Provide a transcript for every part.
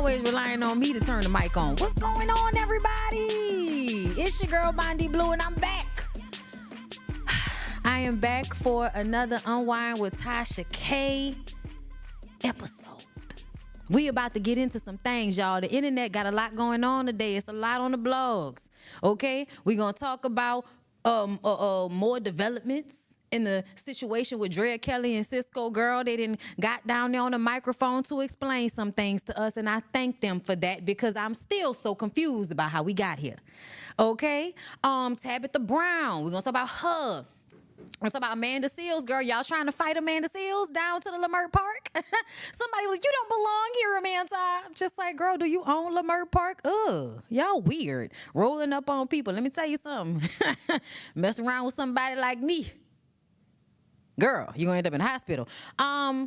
always relying on me to turn the mic on. What's going on, everybody? It's your girl, Bondi Blue, and I'm back. I am back for another Unwind with Tasha K episode. We about to get into some things, y'all. The internet got a lot going on today. It's a lot on the blogs, okay? We're going to talk about more developments in the situation with Drea Kelly and Cisco. Girl, they didn't got down there on the microphone to explain some things to us, and I thank them for that because I'm still so confused about how we got here, okay? Tabitha Brown, we're going to talk about her. Let's talk about Amanda Seales, girl. Y'all trying to fight Amanda Seales down to the Leimert Park? Somebody was, you don't belong here, Amanda. I'm just like, girl, do you own Leimert Park? Ugh, y'all weird. Rolling up on people. Let me tell you something. Mess around with somebody like me, girl, you're going to end up in the hospital.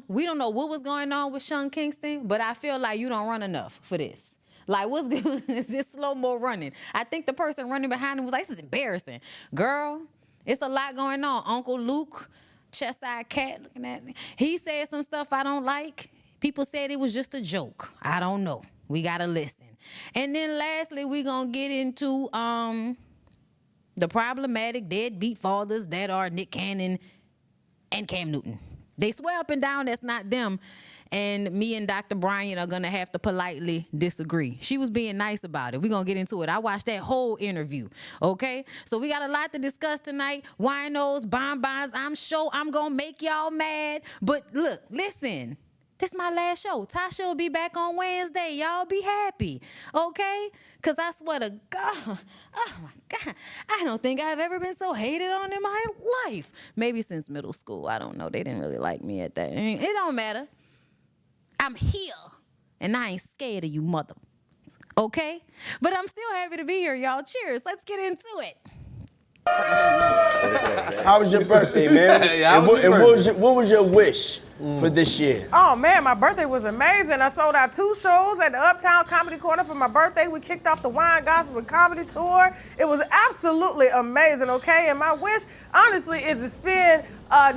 We don't know what was going on with Sean Kingston, but I feel like you don't run enough for this. Like, what's good? Is this slow-mo running? I think the person running behind him was like, this is embarrassing. Girl, it's a lot going on. Uncle Luke, chest-side cat, looking at me. He said some stuff I don't like. People said it was just a joke. I don't know. We got to listen. And then lastly, we're going to get into the problematic deadbeat fathers that are Nick Cannon and Cam Newton. They swear up and down that's not them. And me and Dr. Bryant are going to have to politely disagree. She was being nice about it. We're going to get into it. I watched that whole interview, okay? So we got a lot to discuss tonight. Winos, bonbons. I'm sure I'm going to make y'all mad. But look, listen. This is my last show. Tasha will be back on Wednesday. Y'all be happy, okay? Because I swear to God, oh my God, I don't think I've ever been so hated on in my life. Maybe since middle school. I don't know. They didn't really like me at that. It don't matter. I'm here, and I ain't scared of you, mother. Okay? But I'm still happy to be here, y'all. Cheers. Let's get into it. How was your birthday, man? What was your wish for this year? Oh, man, my birthday was amazing. I sold out 2 shows at the Uptown Comedy Corner for my birthday. We kicked off the Wine Gospel Comedy Tour. It was absolutely amazing, okay? And my wish, honestly, is to spend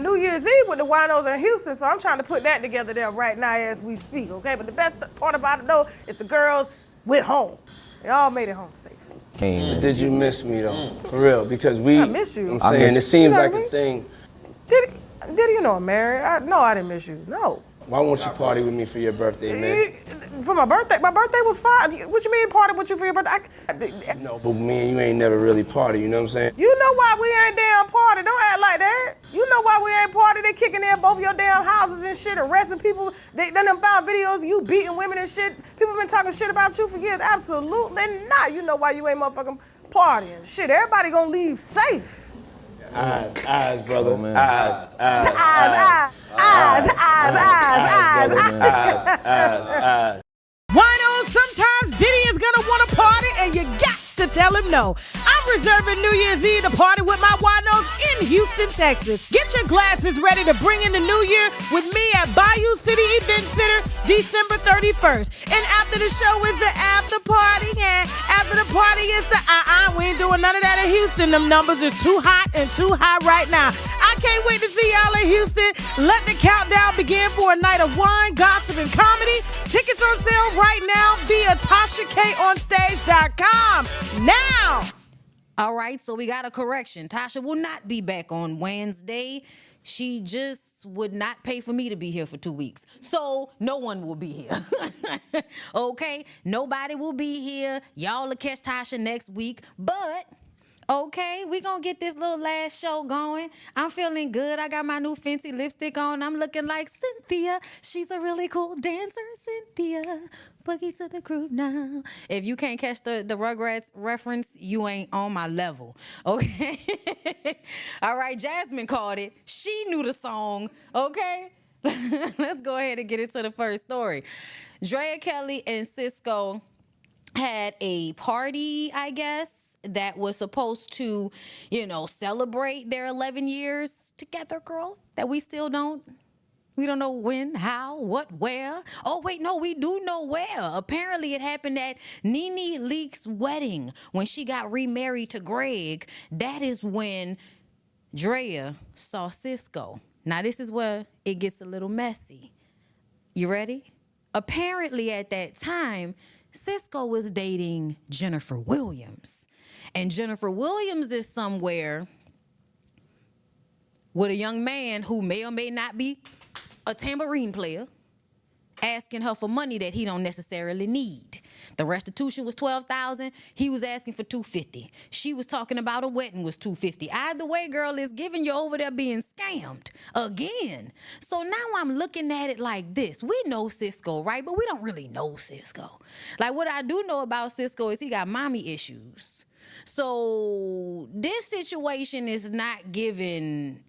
New Year's Eve with the Winos in Houston, so I'm trying to put that together there right now as we speak, okay? But the best part about it, though, is the girls went home. They all made it home safe. But did you miss me, though? For real, because I miss you. I'm saying, it seems like a thing. Did you know I'm married? No, I didn't miss you, no. Why won't you party with me for your birthday, man? For my birthday was fine. What you mean party with you for your birthday? No, but me and you ain't never really party, you know what I'm saying? You know why we ain't damn party. Don't act like that. You know why we ain't party. They kicking in both your damn houses and shit, arresting people. They done found videos of you beating women and shit. People been talking shit about you for years. Absolutely not. You know why you ain't motherfucking partying. Shit, everybody gonna leave safe. Eyes, brother. Oh, Eyes. Wino, sometimes Diddy is gonna want to party and you got to tell him no. I'm reserving New Year's Eve to party with my Winos in Houston, Texas. Get your glasses ready to bring in the new year with me at Bayou City Event Center December 31st. And after the show is the after party. And after the party is the we ain't doing none of that in Houston. Them numbers is too hot and too high right now. I can't wait to see y'all in Houston. Let the countdown begin for a night of wine, gossip, and comedy. Tickets on sale right now via TashaKOnStage.com. Now! All right, so we got a correction. Tasha will not be back on Wednesday. She just would not pay for me to be here for 2 weeks. So no one will be here. Okay? Nobody will be here. Y'all will catch Tasha next week. But, okay, we gonna get this little last show going. I'm feeling good. I got my new fancy lipstick on. I'm looking like Cynthia. She's a really cool dancer, Cynthia. Boogie to the groove now. If you can't catch the Rugrats reference, you ain't on my level, okay? All right, Jasmine caught it. She knew the song, okay? Let's go ahead and get into the first story. Drea Kelly and Cisco had a party, I guess, that was supposed to, celebrate their 11 years together, girl, that we still don't. We don't know when, how, what, where. Oh, wait, no, we do know where. Apparently, it happened at Nene Leakes' wedding when she got remarried to Greg. That is when Drea saw Cisco. Now, this is where it gets a little messy. You ready? apparently at that time, Cisco was dating Jennifer Williams. And Jennifer Williams is somewhere with a young man who may or may not be a tambourine player, asking her for money that he don't necessarily need. The restitution was $12,000. He was asking for $250. She was talking about a wedding was $250. Either way, girl, is giving you over there being scammed again. So now I'm looking at it like this. We know Cisco, right? But we don't really know Cisco. Like, what I do know about Cisco is he got mommy issues. So this situation is not giving,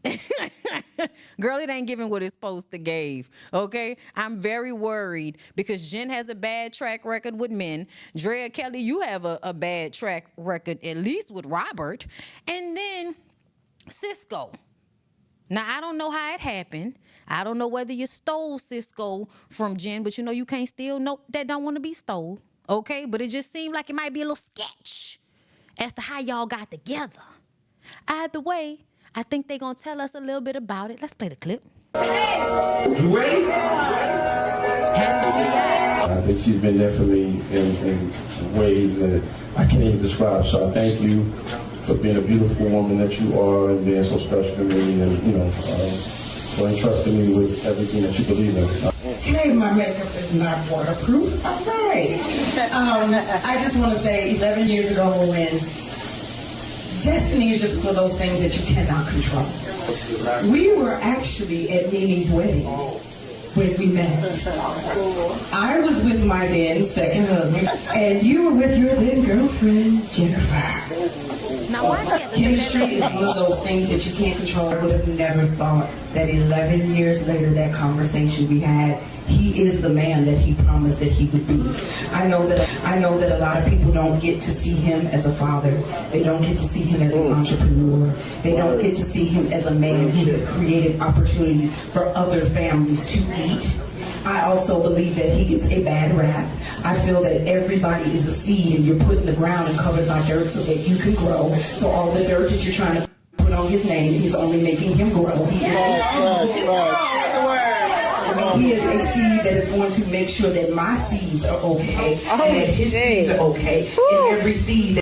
girl, it ain't giving what it's supposed to give, okay? I'm very worried because Jen has a bad track record with men. Drea Kelly, you have a bad track record, at least with Robert. And then Cisco. Now, I don't know how it happened. I don't know whether you stole Cisco from Jen, but you know you can't steal no that don't want to be stole, okay? But it just seemed like it might be a little sketch as to how y'all got together. Either way, I think they're going to tell us a little bit about it. Let's play the clip. You ready? I think she's been there for me in ways that I can't even describe. So I thank you for being a beautiful woman that you are and being so special to me and, for entrusting me with everything that you believe in. Hey, my makeup is not waterproof. All right. I just want to say 11 years ago when destiny is just one of those things that you cannot control. We were actually at Nini's wedding when we met. I was with my then second husband, and you were with your then girlfriend, Jennifer. Now, why she have to Chemistry is one of those things that you can't control. I would have never thought that 11 years later, that conversation we had, he is the man that he promised that he would be. I know that a lot of people don't get to see him as a father. They don't get to see him as an entrepreneur. They don't get to see him as a man who has created opportunities for other families to eat. I also believe that he gets a bad rap. I feel that everybody is a seed and you're put in the ground and covered by dirt so that you can grow. So all the dirt that you're trying to put on his name is only making him grow. He is a seed that is going to make sure that my seeds are okay and that his seeds are okay. And every seed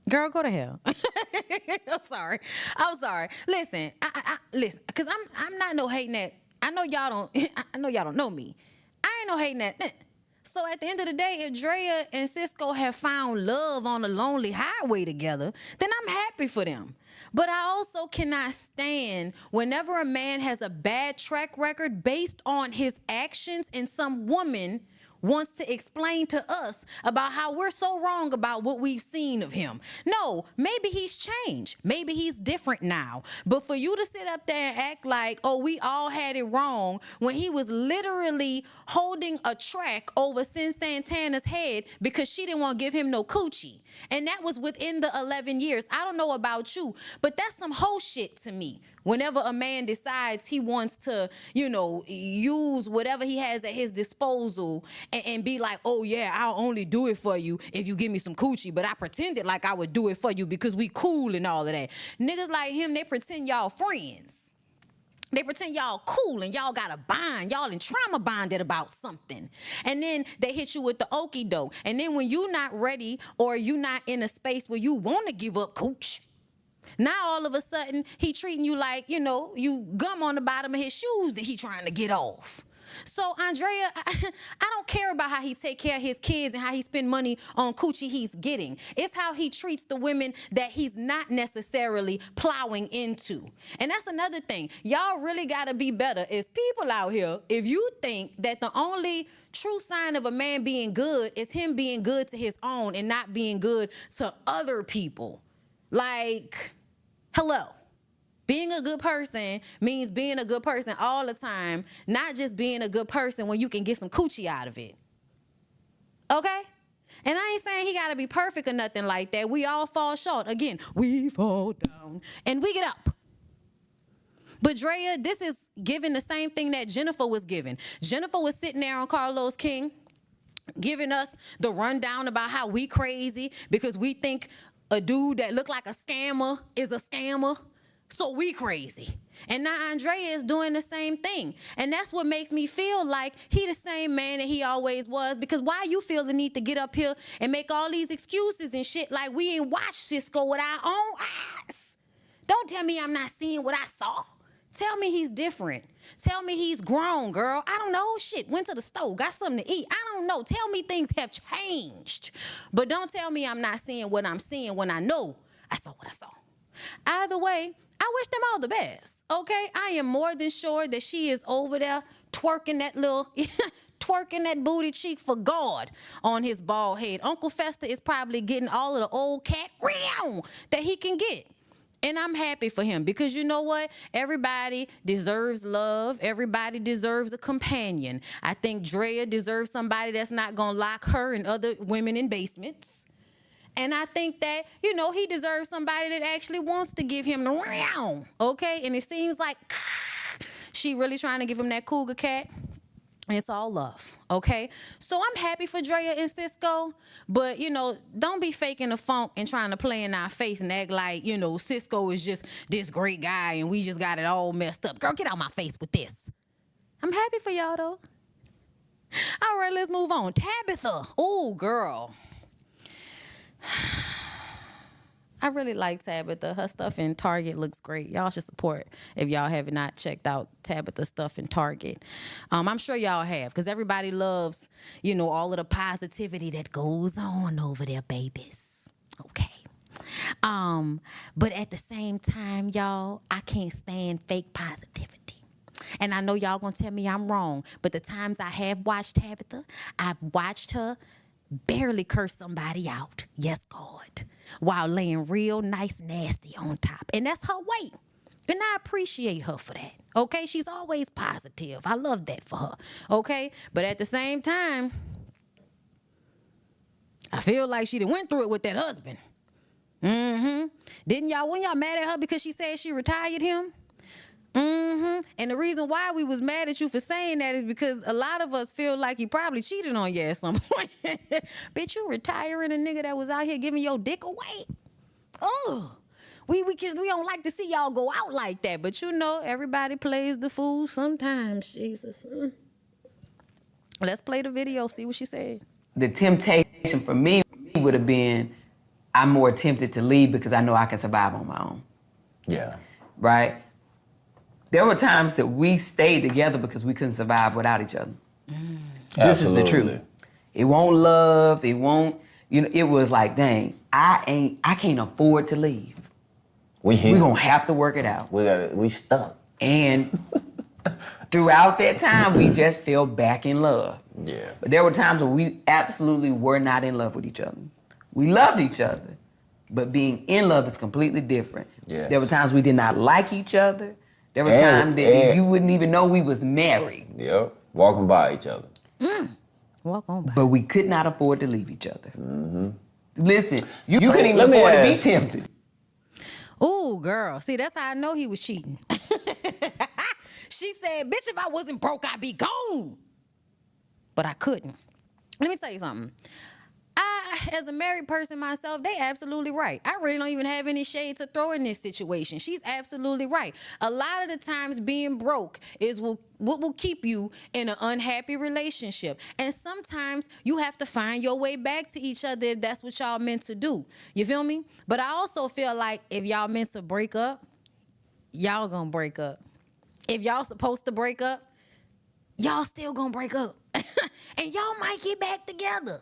Girl, go to hell. I'm sorry. Listen, listen, because I'm not no hating that. I know y'all don't know me. I ain't no hating that. So at the end of the day, if Drea and Cisco have found love on a lonely highway together, then I'm happy for them. But I also cannot stand whenever a man has a bad track record based on his actions and some woman wants to explain to us about how we're so wrong about what we've seen of him. No, maybe he's changed. Maybe he's different now. But for you to sit up there and act like, oh, we all had it wrong when he was literally holding a track over Sin Santana's head because she didn't want to give him no coochie. And that was within the 11 years. I don't know about you, but that's some whole shit to me. Whenever a man decides he wants to, use whatever he has at his disposal and be like, oh yeah, I'll only do it for you if you give me some coochie, but I pretended like I would do it for you because we cool and all of that. Niggas like him, they pretend y'all friends. They pretend y'all cool and y'all got a bond. Y'all in trauma bonded about something. And then they hit you with the okie doke. And then when you not ready or you not in a space where you want to give up cooch, now all of a sudden he treating you like, you gum on the bottom of his shoes that he trying to get off. So Andrea, I don't care about how he take care of his kids and how he spend money on coochie he's getting. It's how he treats the women that he's not necessarily plowing into. And that's another thing. Y'all really got to be better as people out here. If you think that the only true sign of a man being good is him being good to his own and not being good to other people. Like, hello. Being a good person means being a good person all the time, not just being a good person when you can get some coochie out of it. Okay? And I ain't saying he got to be perfect or nothing like that. We all fall short. Again, we fall down and we get up. But Drea, this is giving the same thing that Jennifer was giving. Jennifer was sitting there on Carlos King giving us the rundown about how we crazy because we think a dude that look like a scammer is a scammer. So we crazy. And now Andrea is doing the same thing. And that's what makes me feel like he the same man that he always was. Because why you feel the need to get up here and make all these excuses and shit like we ain't watched Cisco with our own eyes? Don't tell me I'm not seeing what I saw. Tell me he's different. Tell me he's grown, girl. I don't know. Shit, went to the store, got something to eat. I don't know. Tell me things have changed. But don't tell me I'm not seeing what I'm seeing when I know I saw what I saw. Either way, I wish them all the best, okay? I am more than sure that she is over there twerking that little, twerking that booty cheek for God on his bald head. Uncle Fester is probably getting all of the old cat that he can get. And I'm happy for him because you know what? Everybody deserves love. Everybody deserves a companion. I think Drea deserves somebody that's not going to lock her and other women in basements. And I think that, you know, he deserves somebody that actually wants to give him the round, okay? And it seems like she really trying to give him that cougar cat. It's all love, okay? So I'm happy for Drea and Cisco, but, you know, don't be faking the funk and trying to play in our face and act like, you know, Cisco is just this great guy and we just got it all messed up. Girl, get out my face with this. I'm happy for y'all, though. All right, let's move on. Tabitha. Oh, girl. I really like Tabitha. Her stuff in Target looks great. Y'all should support if y'all have not checked out Tabitha's stuff in Target. I'm sure y'all have because everybody loves, you know, all of the positivity that goes on over there, babies. Okay. But at the same time, y'all, I can't stand fake positivity. And I know y'all gonna tell me I'm wrong, but the times I have watched Tabitha, I've watched her barely curse somebody out, yes, God, while laying real nice nasty on top. And that's her way. And I appreciate her for that, okay? She's always positive. I love that for her, okay? But at the same time, I feel like she done went through it with that husband. When y'all mad at her because she said she retired him? And the reason why we was mad at you for saying that is because a lot of us feel like he probably cheated on you at some point. Bitch, you retiring a nigga that was out here giving your dick away? Oh, we don't like to see y'all go out like that. But you know, everybody plays the fool sometimes, Jesus. Let's play the video, see what she said. The temptation for me would have been, I'm more tempted to leave because I know I can survive on my own. Yeah. Right? There were times that we stayed together because we couldn't survive without each other. This is the truth. It won't love, it won't, you know, it was like, dang, I can't afford to leave. We're gonna have to work it out. We stuck. And throughout that time, we just fell back in love. Yeah. But there were times when we absolutely were not in love with each other. We loved each other, but being in love is completely different. Yes. There were times we did not like each other. There was times that you wouldn't even know we was married. Yep, walking by each other. Walk on by. But we could not afford to leave each other. Listen, you couldn't even afford to be tempted. Ooh, girl. See, that's how I know he was cheating. She said, bitch, if I wasn't broke, I'd be gone. But I couldn't. Let me tell you something. As a married person myself, they absolutely right. I really don't even have any shade to throw in this situation. She's absolutely right. A lot of the times being broke is what will keep you in an unhappy relationship. And sometimes you have to find your way back to each other if that's what y'all meant to do. You feel me? But I also feel like if y'all meant to break up, y'all gonna break up. If y'all supposed to break up, y'all still gonna break up. And y'all might get back together.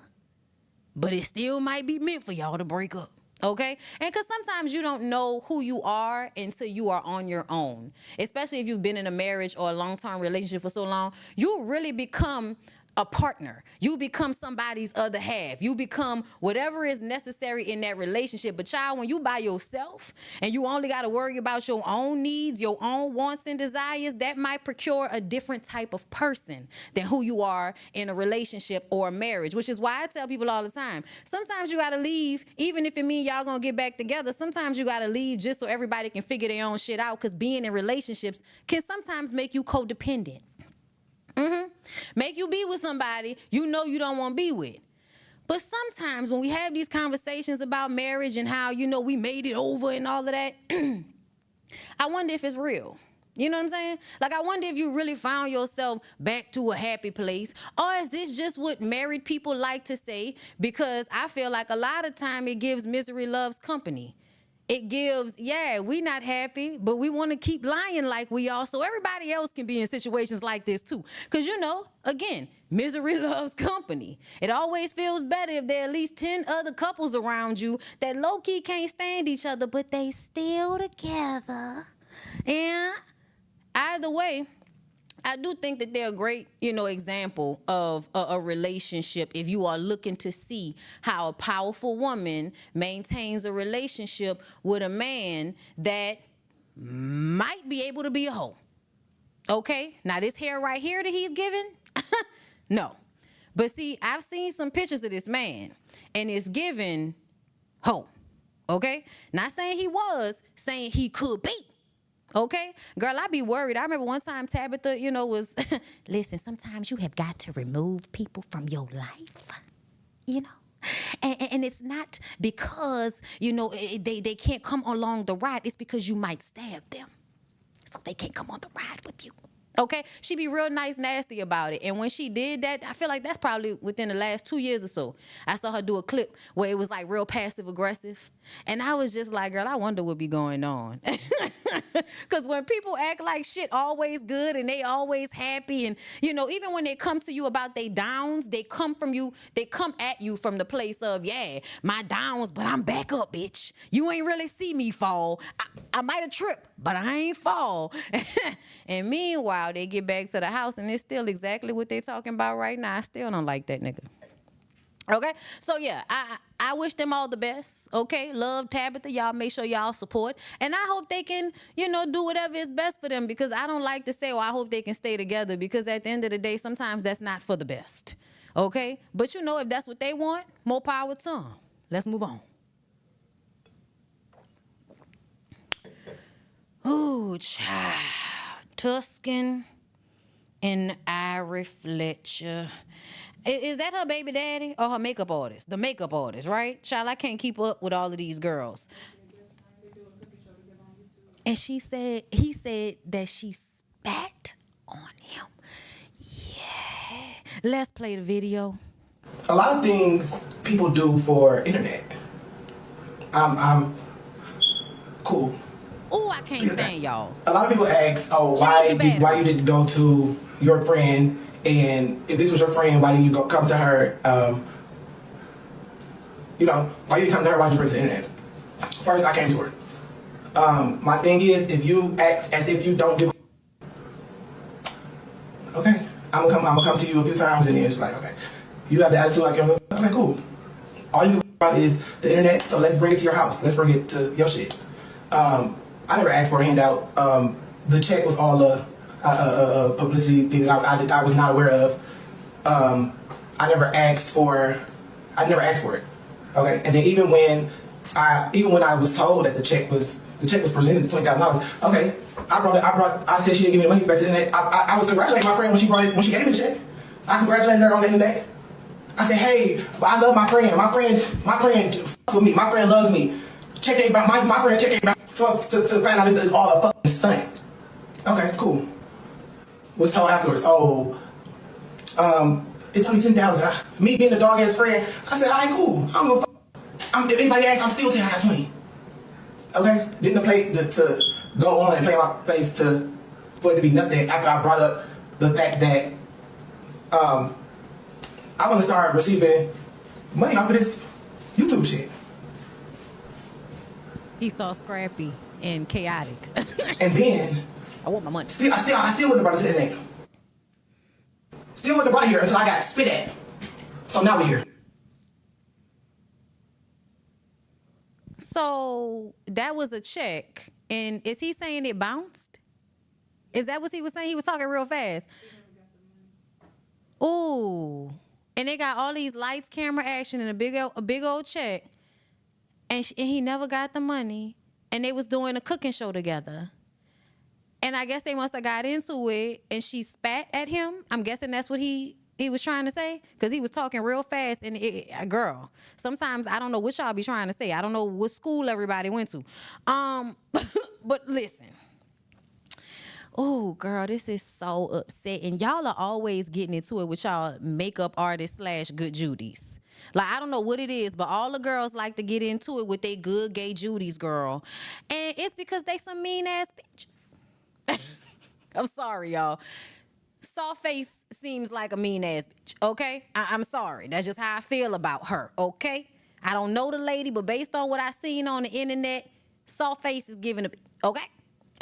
But it still might be meant for y'all to break up, okay? And because sometimes you don't know who you are until you are on your own. Especially if you've been in a marriage or a long-term relationship for so long, you really become a partner. You become somebody's other half. You become whatever is necessary in that relationship. But child, when you by yourself and you only got to worry about your own needs, your own wants and desires, that might procure a different type of person than who you are in a relationship or a marriage, which is why I tell people all the time, sometimes you got to leave, even if it means y'all going to get back together. Sometimes you got to leave just so everybody can figure their own shit out, because being in relationships can sometimes make you codependent. Make you be with somebody you know you don't want to be with. But sometimes when we have these conversations about marriage and how, you know, we made it over and all of that, I wonder if it's real. You know what I'm saying? Like, I wonder if you really found yourself back to a happy place, or is this just what married people like to say? Because I feel like a lot of time it gives misery loves company. It gives, we not happy, but we want to keep lying like we are, so everybody else can be in situations like this too. Because, again, misery loves company. It always feels better if there are at least 10 other couples around you that low-key can't stand each other, but they still together. And either way, I do think that they're a great, example of a relationship if you are looking to see how a powerful woman maintains a relationship with a man that might be able to be a hoe. Okay? Now, this hair right here that he's giving, no. But see, I've seen some pictures of this man, and it's giving hoe. Okay? Not saying he was, saying he could be. Okay? Girl, I be worried. I remember one time Tabitha, was, listen, sometimes you have got to remove people from your life, And it's not because, they can't come along the ride. It's because you might stab them. So they can't come on the ride with you. Okay? She be real nice, nasty about it. And when she did that, I feel like that's probably within the last 2 years or so. I saw her do a clip where it was like real passive aggressive. And I was just like, girl, I wonder what be going on. Because when people act like shit always good and they always happy, and, even when they come to you about their downs, they come at you from the place of, my downs, but I'm back up, bitch. You ain't really see me fall. I might have tripped, but I ain't fall. And meanwhile, they get back to the house and it's still exactly what they talking about right now. I still don't like that nigga. Okay? So, I wish them all the best. Okay? Love Tabitha. Y'all make sure y'all support. And I hope they can, do whatever is best for them, because I don't like to say, I hope they can stay together, because at the end of the day, sometimes that's not for the best. Okay? But, if that's what they want, more power to them. Let's move on. Ooh, child. Tuscan and Irie Fletcher. Is that her baby daddy or her makeup artist? The makeup artist, right? Child, I can't keep up with all of these girls. And he said that she spat on him. Yeah. Let's play the video. A lot of things people do for internet. I'm cool. Ooh, I can't stand y'all. A lot of people ask, why you didn't go to your friend, and if this was your friend, why didn't you come to her? Why you didn't come to her? Why did you bring to the internet? First, I came to her. My thing is, if you act as if you don't give, okay, I'm gonna come to you a few times, and then it's like, okay, you have the attitude like, okay, cool. All you can about is the internet, so let's bring it to your house. Let's bring it to your shit. I never asked for a handout. The check was all a publicity thing I was not aware of. I never asked for it. Okay, and then even when I was told that the check was presented at $20,000. Okay, I said she didn't give me the money back to the internet. I was congratulating my friend when she gave me the check. I congratulated her on the internet. I said, hey, I love my friend. My friend with me. My friend loves me. Check ain't about my friend. Check ain't about to find out if it's all a fucking stunt. Okay, cool. Was told afterwards. It took me $10,000. Me being the dog ass friend, I said, all right, cool. I'm gonna. If anybody asks, I'm still saying I got 20. Okay, didn't play to go on and play my face for it to be nothing after I brought up the fact that I want to start receiving money off of this YouTube shit. He's so scrappy and chaotic. And then I want my money. I still wouldn't have brought it to the internet. Still wouldn't have brought it here until I got spit at. So now we're here. So that was a check, and is he saying it bounced? Is that what he was saying? He was talking real fast. Ooh, and they got all these lights, camera action, and a big old check, and he never got the money. And they was doing a cooking show together, and I guess they must have got into it, and she spat at him. I'm guessing that's what he was trying to say, because he was talking real fast. And girl, sometimes I don't know what y'all be trying to say. I don't know what school everybody went to. But listen, Oh, girl, this is so upsetting. Y'all are always getting into it with y'all makeup artists / good Judies. Like, I don't know what it is, but all the girls like to get into it with they good gay Judies, girl. And it's because they some mean ass bitches. I'm sorry, y'all. Soft face seems like a mean ass bitch, okay? I'm sorry. That's just how I feel about her, okay? I don't know the lady, but based on what I seen on the internet, soft face is giving a, okay?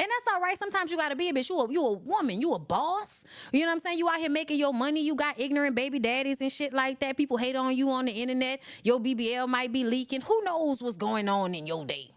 And that's all right. Sometimes you gotta be a bitch. You a woman. You a boss. You know what I'm saying? You out here making your money. You got ignorant baby daddies and shit like that. People hate on you on the internet. Your BBL might be leaking. Who knows what's going on in your day?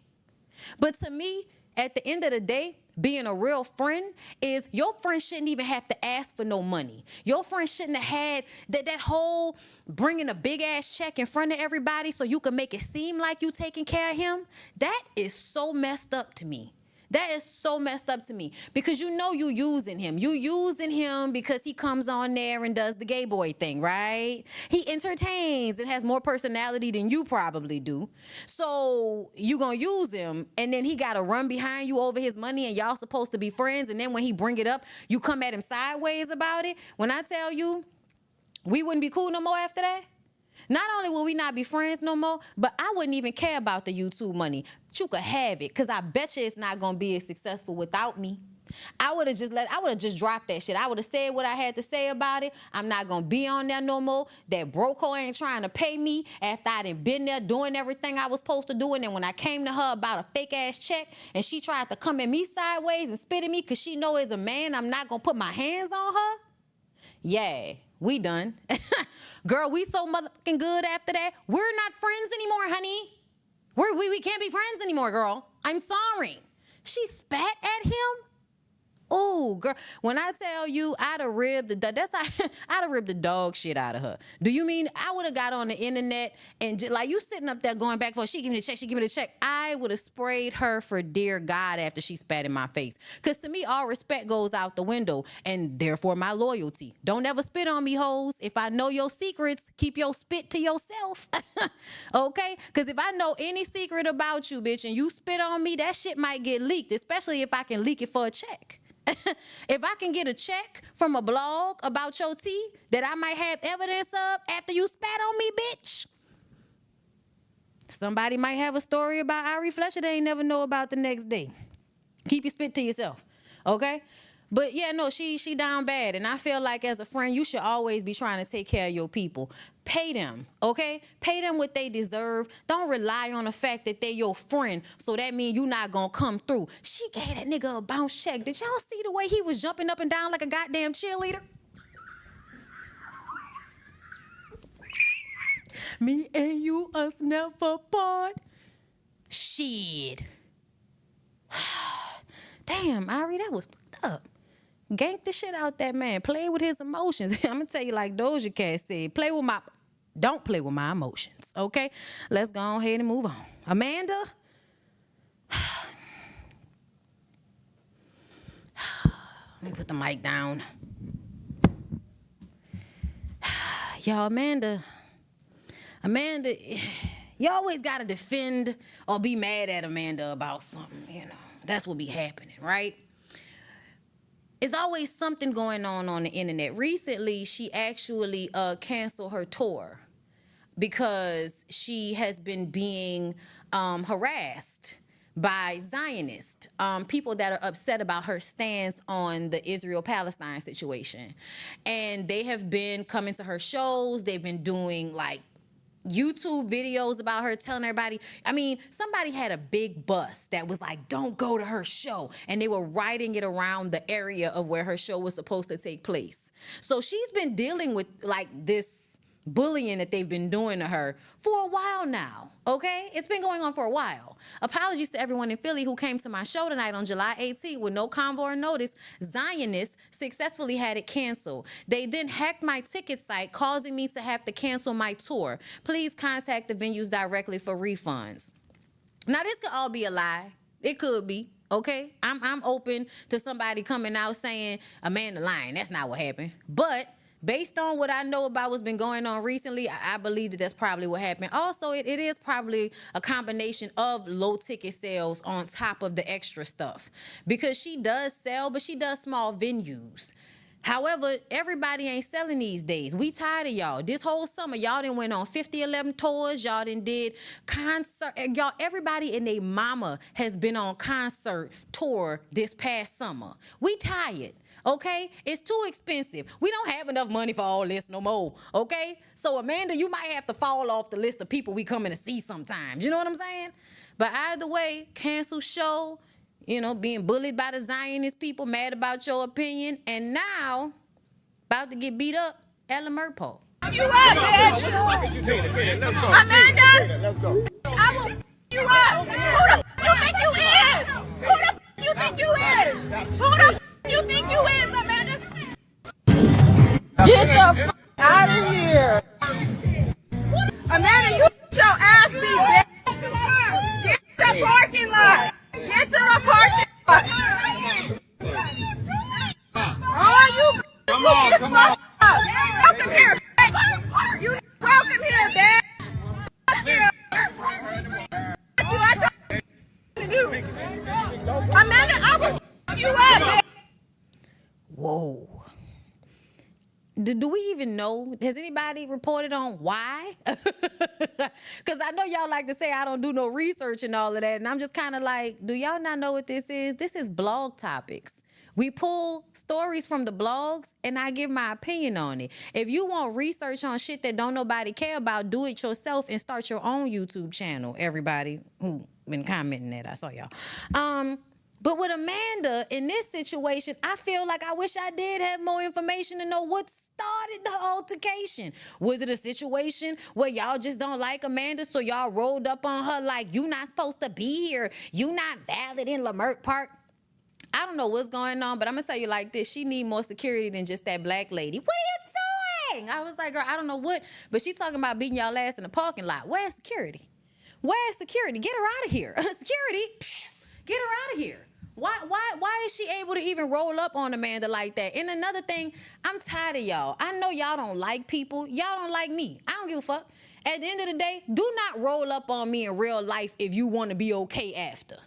But to me, at the end of the day, being a real friend is your friend shouldn't even have to ask for no money. Your friend shouldn't have had that whole bringing a big ass check in front of everybody so you can make it seem like you taking care of him. That is so messed up to me. That is so messed up to me because you know you using him. You using him because he comes on there and does the gay boy thing, right? He entertains and has more personality than you probably do. So you gonna use him and then he gotta run behind you over his money and y'all supposed to be friends. And then when he bring it up, you come at him sideways about it. When I tell you, we wouldn't be cool no more after that. Not only will we not be friends no more, but I wouldn't even care about the YouTube money. You could have it, because I bet you it's not going to be as successful without me. I would have just dropped that shit. I would have said what I had to say about it. I'm not going to be on there no more. That broco ain't trying to pay me after I done been there doing everything I was supposed to do. And then when I came to her about a fake ass check and she tried to come at me sideways and spit at me because she know as a man I'm not going to put my hands on her. Yeah, we done. Girl, we so motherfucking good after that. We're not friends anymore, honey. We can't be friends anymore, girl. I'm sorry. She spat at him. Oh, girl, when I tell you I'd have ribbed the dog shit out of her. Do you mean I would have got on the internet and like you sitting up there going back and forth, she give me the check. I would have sprayed her for dear God after she spat in my face. Because to me, all respect goes out the window and therefore my loyalty. Don't ever spit on me, hoes. If I know your secrets, keep your spit to yourself. Okay? Because if I know any secret about you, bitch, and you spit on me, that shit might get leaked, especially if I can leak it for a check. If I can get a check from a blog about your tea that I might have evidence of after you spat on me, bitch, somebody might have a story about Ari Fletcher they ain't never know about the next day. Keep your spit to yourself, okay? But yeah, no, she down bad. And I feel like as a friend, you should always be trying to take care of your people. Pay them, okay? Pay them what they deserve. Don't rely on the fact that they're your friend, so that means you not gonna come through. She gave that nigga a bounce check. Did y'all see the way he was jumping up and down like a goddamn cheerleader? Me and you, us never part. Shit. Damn, Ari, that was fucked up. Ganked the shit out that man. Play with his emotions. I'm gonna tell you like Doja Cat said, don't play with my emotions, okay? Let's go ahead and move on. Amanda? Let me put the mic down. Y'all, Amanda, you always gotta defend or be mad at Amanda about something, you know. That's what be happening, right? It's always something going on the internet. Recently, she actually canceled her tour because she has been being harassed by Zionists, people that are upset about her stance on the Israel-Palestine situation. And they have been coming to her shows. They've been doing like YouTube videos about her, telling everybody. I mean, somebody had a big bus that was like, don't go to her show. And they were riding it around the area of where her show was supposed to take place. So she's been dealing with like this bullying that they've been doing to her for a while now, okay? It's been going on for a while. Apologies to everyone in Philly who came to my show tonight on July 18th with no convo or notice. Zionists successfully had it canceled. They then hacked my ticket site, causing me to have to cancel my tour. Please contact the venues directly for refunds. Now, this could all be a lie. It could be, okay? I'm open to somebody coming out saying, Amanda lying. That's not what happened. But Based on what I know about what's been going on recently, I believe that that's probably what happened. Also, it is probably a combination of low ticket sales on top of the extra stuff, because she does sell, but she does small venues. However, everybody ain't selling these days. We tired of y'all. This whole summer, y'all done went on 50-11 tours. Y'all done did concert. Y'all, everybody and their mama has been on concert tour this past summer. We tired, okay? It's too expensive. We don't have enough money for all this no more, okay? So, Amanda, you might have to fall off the list of people we coming to see sometimes. You know what I'm saying? But either way, cancel show. You know, being bullied by the Zionist people, mad about your opinion, and now about to get beat up at Lamert-Park. You up, bitch! Let's go. Amanda! Let's go. I will you up! Who the you think you is? Who the you think you is? Who the you think you is, Amanda? Get the f out of here! Amanda, you get your ass beat, bitch! Get to the parking lot! Get to the parking lot! Oh, you come on. Welcome here, bitch! You welcome here, bitch! Fuck you! You got your to do. Amanda, I will f you up, bitch! Whoa. Do we even know? Has anybody reported on why? Because I know y'all like to say I don't do no research and all of that. And I'm just kind of like, do y'all not know what this is? This is blog topics. We pull stories from the blogs and I give my opinion on it. If you want research on shit that don't nobody care about, do it yourself and start your own YouTube channel. Everybody who been commenting that, I saw y'all. But with Amanda, in this situation, I feel like I wish I did have more information to know what started the altercation. Was it a situation where y'all just don't like Amanda, so y'all rolled up on her like, you not supposed to be here, you not valid in Lamert-Park? I don't know what's going on, but I'm going to tell you like this. She need more security than just that black lady. What are you doing? I was like, girl, I don't know what. But she's talking about beating y'all ass in the parking lot. Where's security? Where's security? Get her out of here. Security, psh, get her out of here. Why is she able to even roll up on Amanda like that? And another thing, I'm tired of y'all. I know y'all don't like people. Y'all don't like me. I don't give a fuck. At the end of the day, do not roll up on me in real life if you want to be okay after.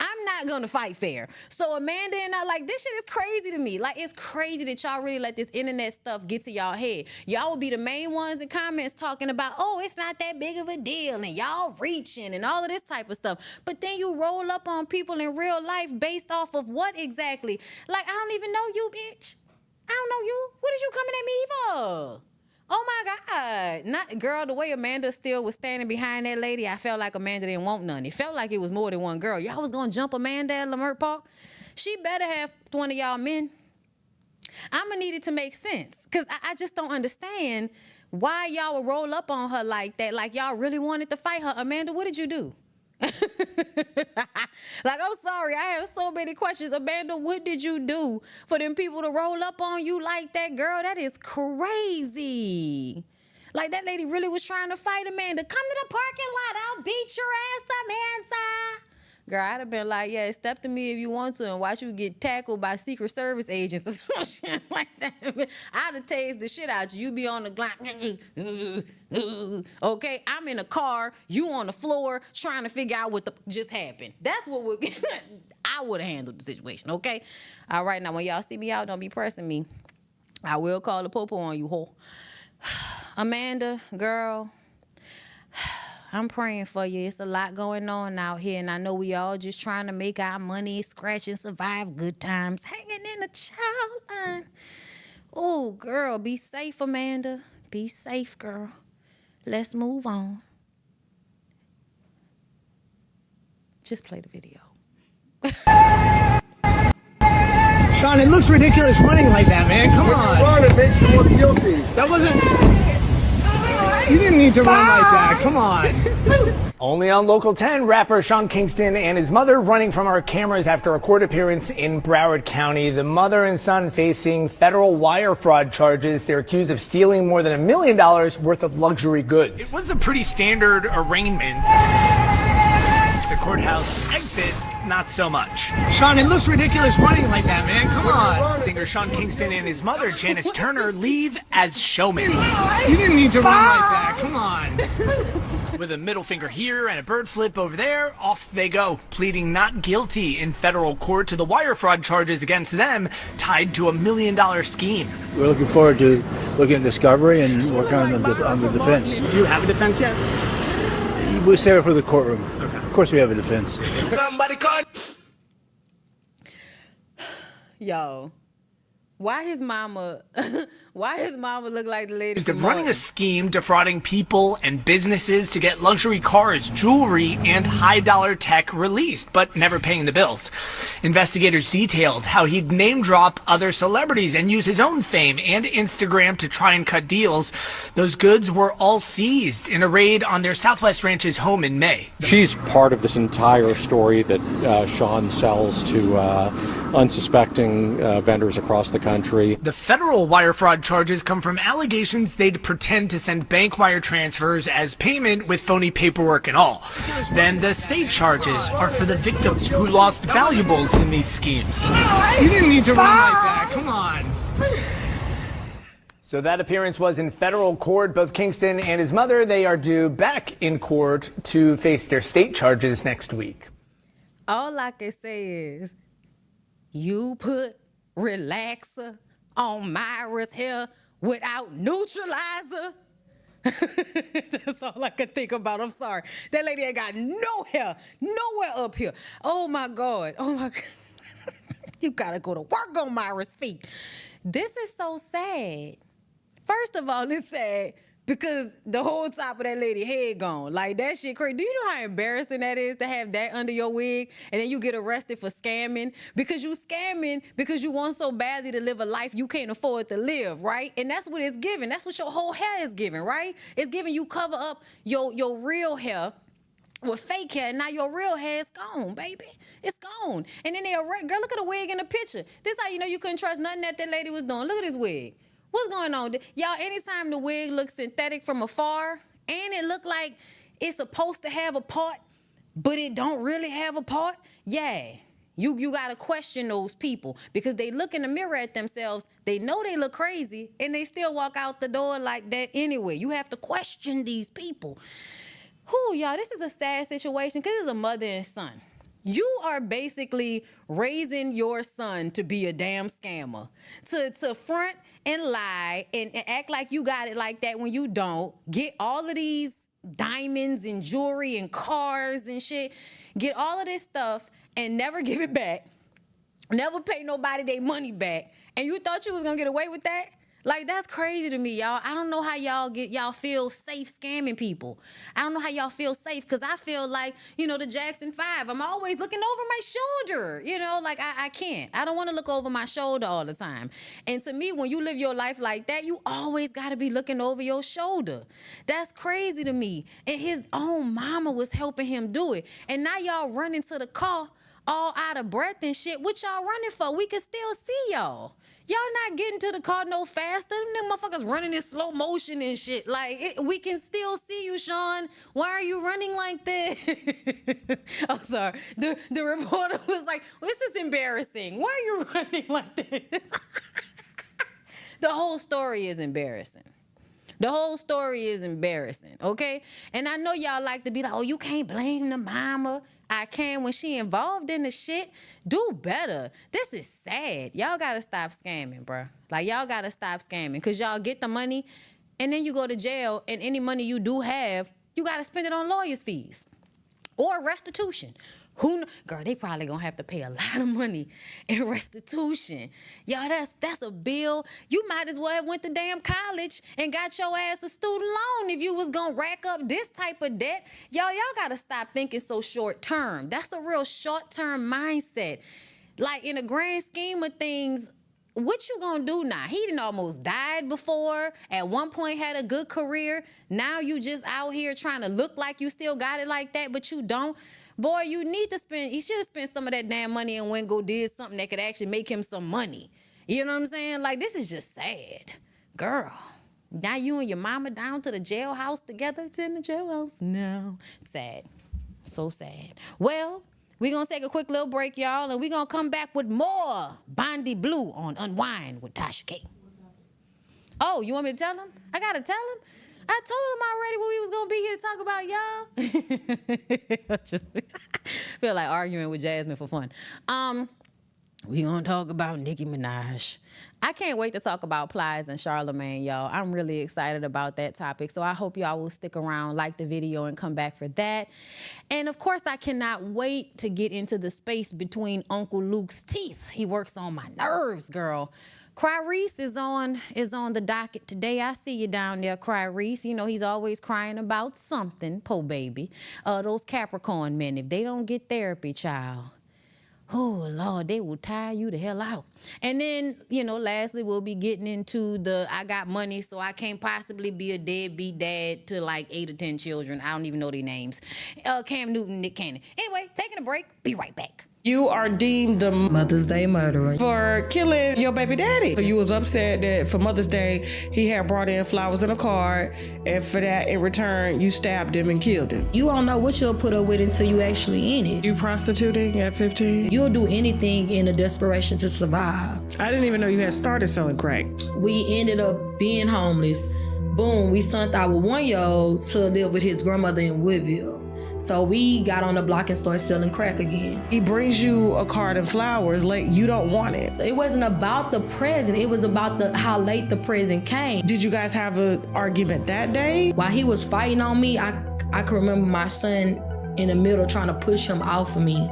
I'm not gonna fight fair. So Amanda and I, like, this shit is crazy to me. Like, it's crazy that y'all really let this internet stuff get to y'all head. Y'all will be the main ones in comments talking about, oh, it's not that big of a deal, and y'all reaching and all of this type of stuff. But then you roll up on people in real life based off of what exactly? Like, I don't even know you, bitch. I don't know you. What is you coming at me for? Oh my God. Not, girl, the way Amanda still was standing behind that lady, I felt like Amanda didn't want none. It felt like it was more than one girl. Y'all was gonna jump Amanda at Lamert-Park? She better have one of y'all men. I'ma need it to make sense. Cause I just don't understand why y'all would roll up on her like that. Like y'all really wanted to fight her. Amanda, what did you do? Like, I'm sorry, I have so many questions. Amanda, what did you do for them people to roll up on you like that, girl? That is crazy. Like, that lady really was trying to fight Amanda. Come to the parking lot, I'll beat your ass, Amanda. Girl, I'd have been like, yeah, step to me if you want to and watch you get tackled by Secret Service agents or some shit like that. I'd have tased the shit out you. You be on the Glock. Okay, I'm in a car, you on the floor trying to figure out what just happened. That's what I would have handled the situation, okay? All right, now when y'all see me out, don't be pressing me. I will call the popo on you, ho. Amanda, girl, I'm praying for you. It's a lot going on out here, and I know we all just trying to make our money, scratch and survive good times, hanging in the child line. Oh, girl, be safe, Amanda. Be safe, girl. Let's move on. Just play the video. Sean, it looks ridiculous running like that, man. Come on. Run, it makes you look guilty. That wasn't... You didn't need to run like that. Come on. Only on Local 10, rapper Sean Kingston and his mother running from our cameras after a court appearance in Broward County. The mother and son facing federal wire fraud charges. They're accused of stealing more than $1 million worth of luxury goods. It was a pretty standard arraignment. The courthouse exit, not so much. Sean, it looks ridiculous running like that, man. Come on. Singer Sean Kingston and his mother, Janice Turner, leave as showmen. You didn't need to run like that. Come on. With a middle finger here and a bird flip over there, off they go, pleading not guilty in federal court to the wire fraud charges against them, tied to $1 million scheme. We're looking forward to looking at discovery and working on the defense. Do you have a defense yet? We'll save it for the courtroom. Okay. Of course we have a defense. Somebody call. Yo, why his mama look like the lady Accused from of running a Martin? scheme defrauding people and businesses to get luxury cars, jewelry, and high-dollar tech released, but never paying the bills. Investigators detailed how he'd name-drop other celebrities and use his own fame and Instagram to try and cut deals. Those goods were all seized in a raid on their Southwest Ranch's home in May. She's part of this entire story that Sean sells to unsuspecting vendors across the country. The federal wire fraud charges come from allegations they'd pretend to send bank wire transfers as payment with phony paperwork and all. Then the state charges are for the victims who lost valuables in these schemes. You didn't need to run like that. Come on. So that appearance was in federal court. Both Kingston and his mother, they are due back in court to face their state charges next week. All I can say is, you put relaxer on Myra's hair without neutralizer. That's all I could think about. I'm sorry. That lady ain't got no hair, nowhere up here. Oh my God. Oh my God. You gotta go to work on Myra's feet. This is so sad. First of all, it's sad because the whole top of that lady head gone. Like, that shit crazy. Do you know how embarrassing that is to have that under your wig and then you get arrested for scamming? Because you scamming because you want so badly to live a life you can't afford to live, right? And that's what it's giving. That's what your whole hair is giving, right? It's giving you cover up your real hair with fake hair, and now your real hair is gone, baby. It's gone. And then girl, look at the wig in the picture. This how you know you couldn't trust nothing that lady was doing. Look at this wig. What's going on? Y'all, anytime the wig looks synthetic from afar and it look like it's supposed to have a part, but it don't really have a part, yeah, you got to question those people because they look in the mirror at themselves, they know they look crazy, and they still walk out the door like that anyway. You have to question these people. Whew, y'all, this is a sad situation because it's a mother and son. You are basically raising your son to be a damn scammer, to front and lie and act like you got it like that when you don't. Get all of these diamonds and jewelry and cars and shit. Get all of this stuff and never give it back. Never pay nobody their money back. And you thought you was gonna get away with that? Like, that's crazy to me, y'all. I don't know how y'all feel safe scamming people. I don't know how y'all feel safe because I feel like, the Jackson 5. I'm always looking over my shoulder. Like I can't. I don't want to look over my shoulder all the time. And to me, when you live your life like that, you always got to be looking over your shoulder. That's crazy to me. And his own mama was helping him do it. And now y'all running to the car all out of breath and shit. What y'all running for? We can still see y'all. Y'all not getting to the car no faster. Them motherfuckers running in slow motion and shit. Like, we can still see you, Sean. Why are you running like that? I'm sorry. The reporter was like, this is embarrassing. Why are you running like this? The whole story is embarrassing. The whole story is embarrassing, okay? And I know y'all like to be like, oh, you can't blame the mama. I can when she involved in the shit. Do better. This is sad. Y'all gotta stop scamming, bro. Like, y'all gotta stop scamming because y'all get the money and then you go to jail and any money you do have, you gotta spend it on lawyers' fees or restitution. Girl, they probably gonna have to pay a lot of money in restitution. Y'all, that's a bill. You might as well have went to damn college and got your ass a student loan if you was gonna rack up this type of debt. Y'all gotta stop thinking so short term. That's a real short term mindset. Like, in the grand scheme of things, what you gonna do now? He done almost died before. At one point had a good career. Now you just out here trying to look like you still got it like that, but you don't. Boy, you should have spent some of that damn money and went go did something that could actually make him some money. You know what I'm saying? Like, this is just sad. Girl, now you and your mama down to the jailhouse together? To in the jailhouse? No. Sad. So sad. Well, we're going to take a quick little break, y'all, and we're going to come back with more Bondi Blue on Unwind with Tasha K. Oh, you want me to tell him? I got to tell him? I told him already what we was going to be here to talk about, y'all. Just feel like arguing with Jasmine for fun. We gonna talk about Nicki Minaj. I can't wait to talk about Plies and Charlemagne, y'all. I'm really excited about that topic, so I hope y'all will stick around, like the video, and come back for that. And of course, I cannot wait to get into the space between Uncle Luke's teeth. He works on my nerves, girl. Tyrese is on the docket today. I see you down there, Tyrese. You know, he's always crying about something, po baby. Those Capricorn men, if they don't get therapy, child, oh, Lord, they will tire you the hell out. And then, you know, lastly, we'll be getting into the I got money, so I can't possibly be a deadbeat dad to like 8 or 10 children. I don't even know their names. Cam Newton, Nick Cannon. Anyway, taking a break. Be right back. You are deemed the Mother's Day murderer for killing your baby daddy. So you was upset that for Mother's Day, he had brought in flowers in a card, and for that, in return, you stabbed him and killed him. You don't know what you'll put up with until you actually in it. You prostituting at 15? You'll do anything in a desperation to survive. I didn't even know you had started selling crack. We ended up being homeless. Boom, we sent our 1-year-old to live with his grandmother in Woodville. So we got on the block and started selling crack again. He brings you a card of flowers late. You don't want it. It wasn't about the present. It was about how late the present came. Did you guys have an argument that day? While he was fighting on me, I can remember my son in the middle trying to push him off of me.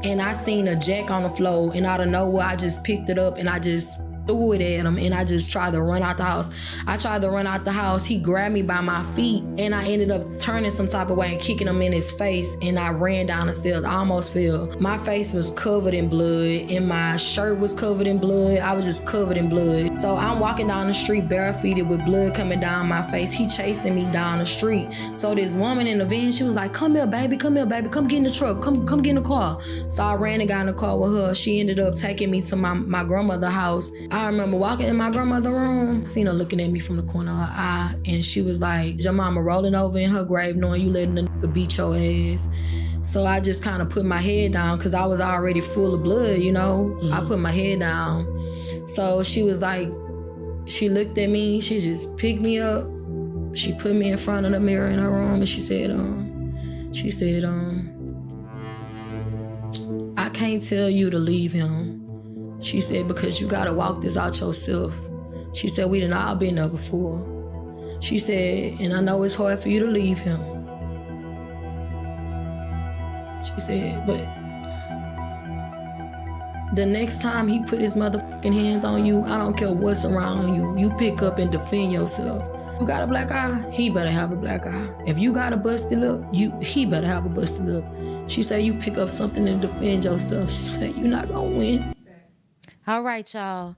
And I seen a jack on the floor, and out of nowhere, I just picked it up and I just threw it at him, and I just tried to run out the house. I tried to run out the house. He grabbed me by my feet, and I ended up turning some type of way and kicking him in his face, and I ran down the stairs. I almost fell. My face was covered in blood, and my shirt was covered in blood. I was just covered in blood. So I'm walking down the street barefooted with blood coming down my face. He chasing me down the street. So this woman in the van, she was like, come here, baby, come get in the truck, come get in the car. So I ran and got in the car with her. She ended up taking me to my grandmother's house. I remember walking in my grandmother's room, seen her looking at me from the corner of her eye, and she was like, your mama rolling over in her grave knowing you letting the nigga beat your ass. So I just kind of put my head down because I was already full of blood, you know? Mm-hmm. I put my head down. So she was like, she looked at me, she just picked me up, she put me in front of the mirror in her room, and she said, I can't tell you to leave him. She said, because you gotta walk this out yourself. She said, we done all been there before. She said, and I know it's hard for you to leave him. She said, but the next time he put his motherfucking hands on you, I don't care what's around you, you pick up and defend yourself. You got a black eye, he better have a black eye. If you got a busted lip, he better have a busted lip. She said, you pick up something to defend yourself. She said, you're not gonna win. All right, y'all.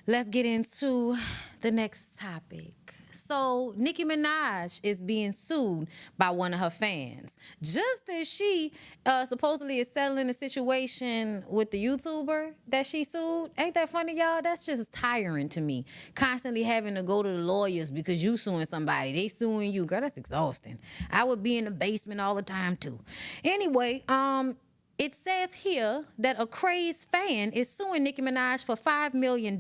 Let's get into the next topic. So Nicki Minaj is being sued by one of her fans. Just as she supposedly is settling a situation with the YouTuber that she sued. Ain't that funny, y'all? That's just tiring to me. Constantly having to go to the lawyers because you suing somebody. They suing you. Girl, that's exhausting. I would be in the basement all the time, too. Anyway, it says here that a crazed fan is suing Nicki Minaj for $5 million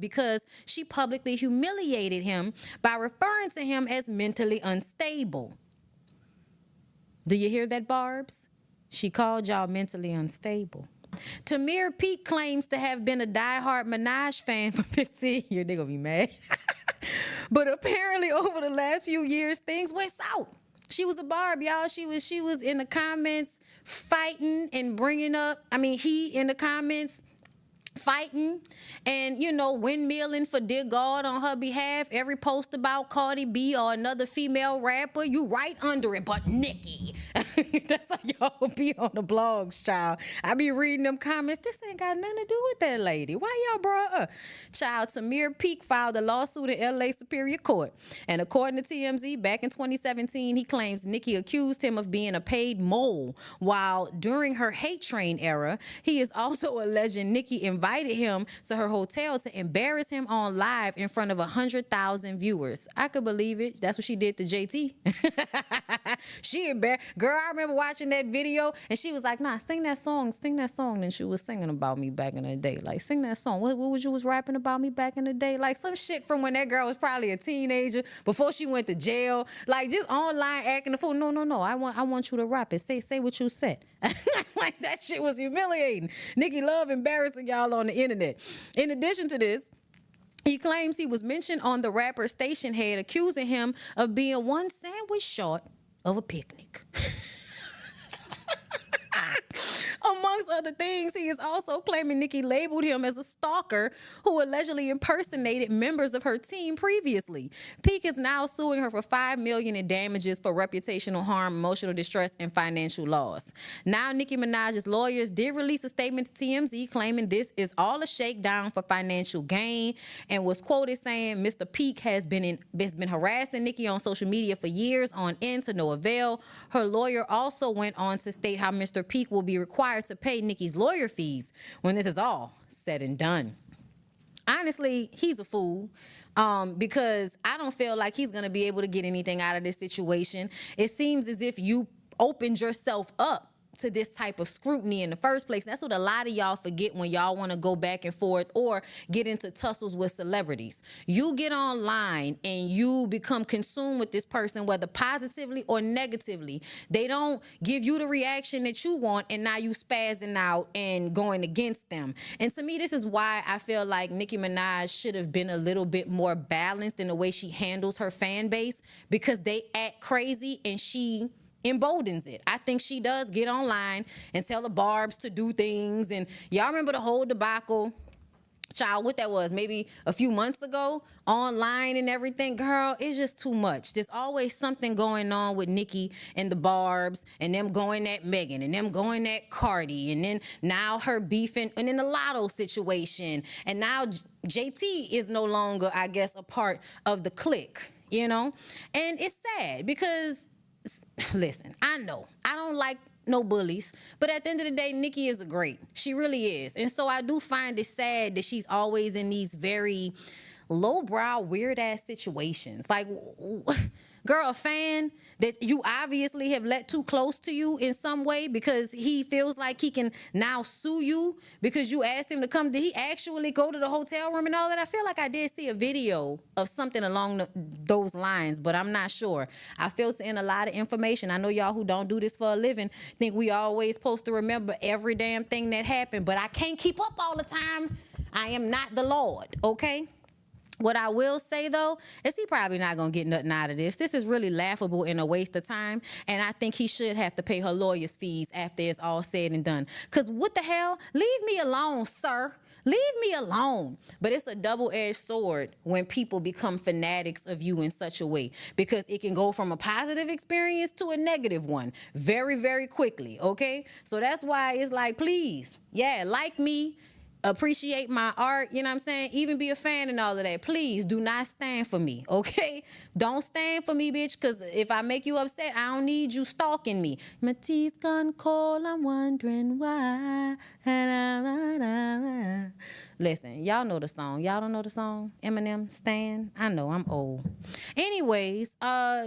because she publicly humiliated him by referring to him as mentally unstable. Do you hear that, Barbs? She called y'all mentally unstable. Tamir Peake claims to have been a diehard Minaj fan for 15 years. They're going to be mad. But apparently over the last few years, things went south. She was a Barb, y'all. She was in the comments fighting and bringing up, he in the comments fighting and, windmilling for dear God on her behalf. Every post about Cardi B or another female rapper, you right under it, but Nicki. That's how y'all be on the blogs, child. I be reading them comments. This ain't got nothing to do with that lady. Why y'all brought her? Child, Tamir Peake filed a lawsuit in LA Superior Court. And according to TMZ, back in 2017, he claims Nicki accused him of being a paid mole, while during her hate train era, he is also alleging Nicki invited him to her hotel to embarrass him on live in front of 100,000 viewers. I could believe it. That's what she did to JT. She embarrassed. Girl, I remember watching that video, and she was like, nah, sing that song. And she was singing about me back in the day. Like, sing that song. What was you was rapping about me back in the day? Like, some shit from when that girl was probably a teenager, before she went to jail. Like, just online acting a fool. No. I want you to rap it. Say what you said. Like, that shit was humiliating. Nicki love embarrassing y'all on the internet. In addition to this, he claims he was mentioned on the rapper's station head, accusing him of being one sandwich short of a picnic. Amongst other things, he is also claiming Nicki labeled him as a stalker who allegedly impersonated members of her team previously. Peak is now suing her for $5 million in damages for reputational harm, emotional distress, and financial loss. Now, Nicki Minaj's lawyers did release a statement to TMZ claiming this is all a shakedown for financial gain, and was quoted saying Mr. Peak has been harassing Nicki on social media for years on end to no avail. Her lawyer also went on to state how Mr. Peak will be required to pay Nicki's lawyer fees when this is all said and done. Honestly, he's a fool, because I don't feel like he's going to be able to get anything out of this situation. It seems as if you opened yourself up to this type of scrutiny in the first place. That's what a lot of y'all forget when y'all want to go back and forth or get into tussles with celebrities. You get online and you become consumed with this person, whether positively or negatively. They don't give you the reaction that you want, and now you spazzing out and going against them. And to me, this is why I feel like Nicki Minaj should have been a little bit more balanced in the way she handles her fan base, because they act crazy and she emboldens it. I think she does get online and tell the Barbs to do things. And y'all remember the whole debacle, child, what that was, maybe a few months ago, online and everything. Girl, it's just too much. There's always something going on with Nicki and the Barbs, and them going at Megan, and them going at Cardi, and then now her beefing, and then the Lotto situation, and now JT is no longer, I guess, a part of the clique, you know? And it's sad because, listen, I know I don't like no bullies, but at the end of the day, Nicki is a great. She really is. And so I do find it sad that she's always in these very lowbrow, weird-ass situations. Like, girl, a fan that you obviously have let too close to you in some way because he feels like he can now sue you because you asked him to come. Did he actually go to the hotel room and all that? I feel like I did see a video of something along those lines, but I'm not sure. I filter in a lot of information. I know y'all who don't do this for a living think we always supposed to remember every damn thing that happened, but I can't keep up all the time. I am not the Lord, okay? What I will say, though, is he probably not going to get nothing out of this. This is really laughable and a waste of time, and I think he should have to pay her lawyer's fees after it's all said and done. Because what the hell? Leave me alone, sir. Leave me alone. But it's a double-edged sword when people become fanatics of you in such a way, because it can go from a positive experience to a negative one very, very quickly, okay? So that's why it's like, please, yeah, like me, appreciate my art, you know what I'm saying? Even be a fan and all of that. Please do not stand for me, okay? Don't stand for me, bitch, because if I make you upset, I don't need you stalking me. My tea's gone cold, I'm wondering why. Listen, y'all know the song. Y'all don't know the song? Eminem, Stan? I know, I'm old. Anyways,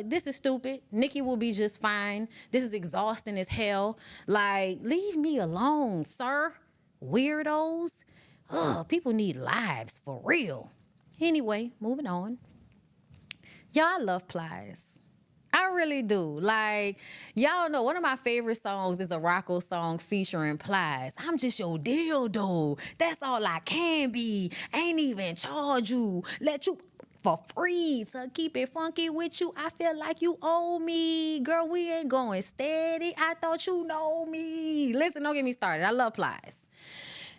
this is stupid. Nicki will be just fine. This is exhausting as hell. Like, leave me alone, sir. Weirdos. Ugh, people need lives for real. Anyway, moving on. Y'all, I love Plies. I really do. Like, y'all know one of my favorite songs is a Rocco song featuring Plies. I'm just your dildo. That's all I can be. Ain't even charge you. Let you for free to keep it funky with you. I feel like you owe me. Girl, we ain't going steady. I thought you know me. Listen, don't get me started. I love Plies.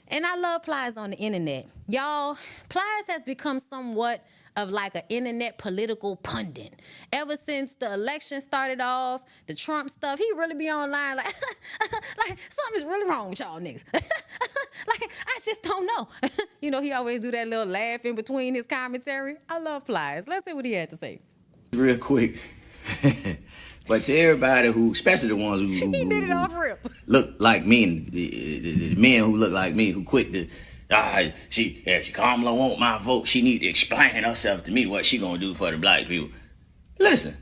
And I love Plies on the internet. Y'all, Plies has become somewhat of like an internet political pundit. Ever since the election started off, the Trump stuff, he really be online like, like something's really wrong with y'all niggas. Like, I just don't know. You know, he always do that little laugh in between his commentary. I love Plies. Let's see what he had to say. Real quick. But to everybody who, especially the ones who he did it off rip. Look like me, and the men who look like me, who quick to, if Kamala want my vote, she need to explain herself to me what she gonna do for the black people. Listen,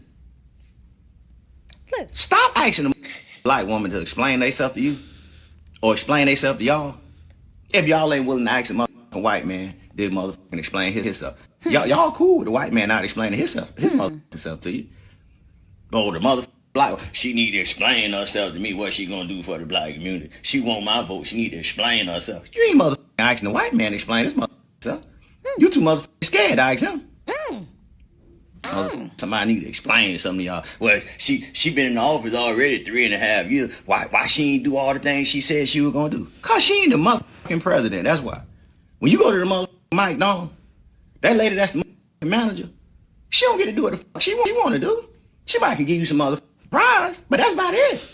list. Stop asking a black woman to explain themselves to you or explain themselves to y'all. If y'all ain't willing to ask a motherfucking white man, this motherfucking explain himself. Y'all cool with the white man not explaining his motherfucking self to you. Oh, the motherfucking black, she need to explain herself to me what she gonna do for the black community. She want my vote, she need to explain herself. You ain't motherfucking asking the white man to explain his motherfucking self. You too motherfucking scared to ask him. Somebody need to explain something to y'all. Well, she been in the office already 3.5 years. Why she ain't do all the things she said she was gonna do? Cause she ain't the motherfucking president, that's why. When you go to the motherfucking McDonald's, that lady that's the motherfucking manager, she don't get to do what the fuck she want to do. She might can give you some motherfucking fries, but that's about it.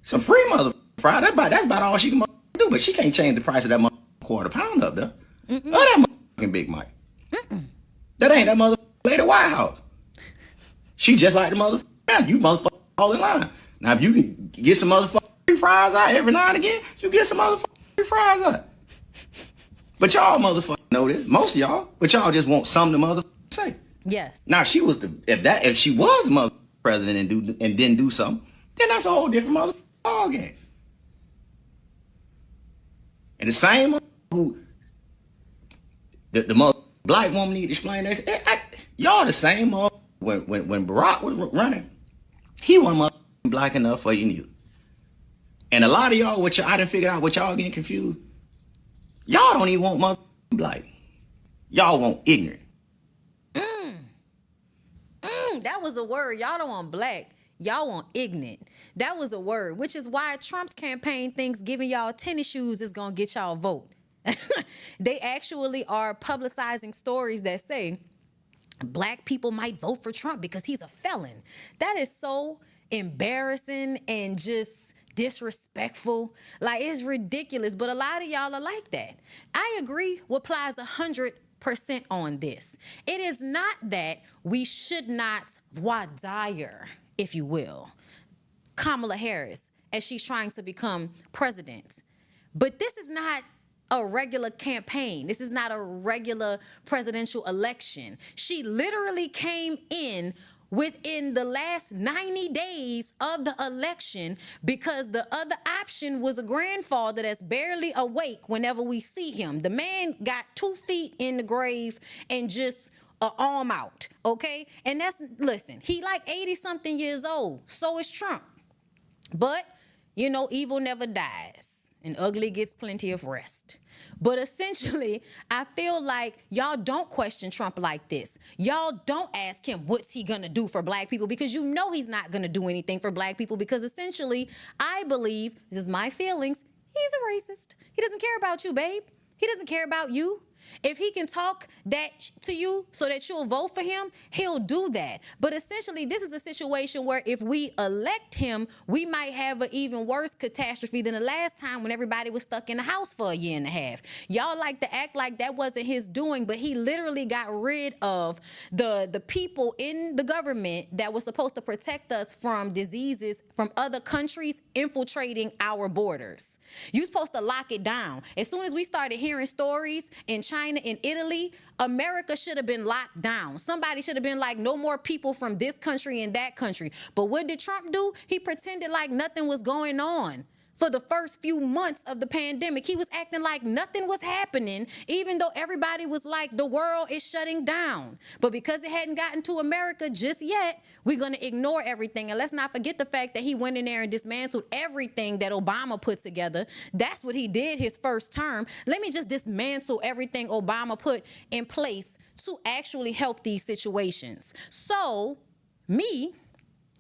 Some free motherfucking fries, that's about all she can do, but she can't change the price of that motherfucking quarter pound up there. Or that motherfucking Big Mike. That ain't that motherfucking lady White House. She just like the motherfucking manager. You motherfucking all in line. Now, if you can get some motherfucking free fries out every now and again, you get some motherfucking free fries out. But y'all motherfucking know this. Most of y'all. But y'all just want something to motherfucking say. Yes. Now, if she was the motherfucking president and didn't do something, then that's a whole different motherfucking ball game. And the same who the mother black woman need to explain that. Y'all the same when Barack was running, he wasn't black enough for you neither. And a lot of y'all, I done figured out what y'all getting confused. Y'all don't even want black. Y'all want ignorant. That was a word. Y'all don't want black. Y'all want ignorant. That was a word, which is why Trump's campaign thinks giving y'all tennis shoes is going to get y'all a vote. They actually are publicizing stories that say black people might vote for Trump because he's a felon. That is so embarrassing and just disrespectful. Like, it's ridiculous, but a lot of y'all are like that. I agree with Plies 100% on this. It is not that we should not voir dire, if you will, Kamala Harris as she's trying to become president. But this is not a regular campaign. This is not a regular presidential election. She literally came in within the last 90 days of the election because the other option was a grandfather that's barely awake whenever we see him. The man got 2 feet in the grave and just an arm out, okay? And listen, he like 80-something years old. So is Trump. But, you know, evil never dies. And ugly gets plenty of rest. But essentially, I feel like y'all don't question Trump like this. Y'all don't ask him what's he gonna do for black people because you know he's not gonna do anything for black people because essentially, I believe, this is my feelings, he's a racist. He doesn't care about you, babe. He doesn't care about you. If he can talk that to you so that you'll vote for him, he'll do that. But essentially, this is a situation where if we elect him, we might have an even worse catastrophe than the last time when everybody was stuck in the house for 1.5 years. Y'all like to act like that wasn't his doing, but he literally got rid of the people in the government that was supposed to protect us from diseases from other countries infiltrating our borders. You're supposed to lock it down. As soon as we started hearing stories in China and Italy, America should have been locked down. Somebody should have been like, no more people from this country and that country. But what did Trump do? He pretended like nothing was going on. For the first few months of the pandemic, he was acting like nothing was happening, even though everybody was like, the world is shutting down. But because it hadn't gotten to America just yet, we're going to ignore everything. And let's not forget the fact that he went in there and dismantled everything that Obama put together. That's what he did his first term. Let me just dismantle everything Obama put in place to actually help these situations. So, me,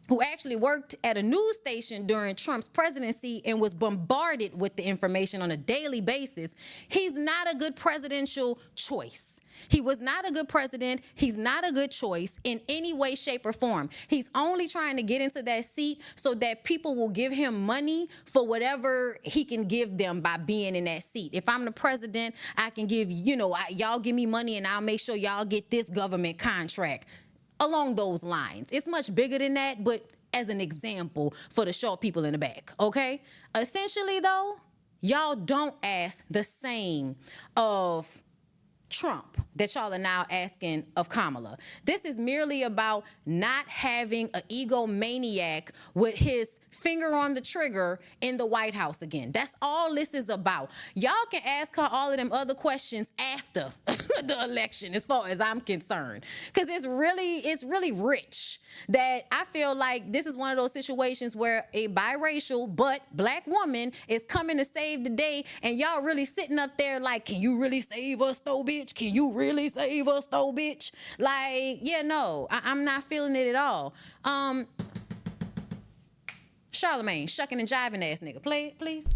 who actually worked at a news station during Trump's presidency and was bombarded with the information on a daily basis, he's not a good presidential choice. He was not a good president. He's not a good choice in any way, shape, or form. He's only trying to get into that seat so that people will give him money for whatever he can give them by being in that seat. If I'm the president, I can give, y'all give me money and I'll make sure y'all get this government contract. Along those lines. It's much bigger than that, but as an example for the short people in the back, okay? Essentially, though, y'all don't ask the same of Trump that y'all are now asking of Kamala. This is merely about not having an egomaniac with his finger on the trigger in the White House again. That's all this is about. Y'all can ask her all of them other questions after the election, as far as I'm concerned, because it's really rich that I feel like this is one of those situations where a biracial but black woman is coming to save the day, and y'all really sitting up there like, can you really save us though, bitch? Can you really save us though, bitch? Like, yeah, no, I'm not feeling it at all. Charlamagne, shucking and jiving ass nigga, play it, please.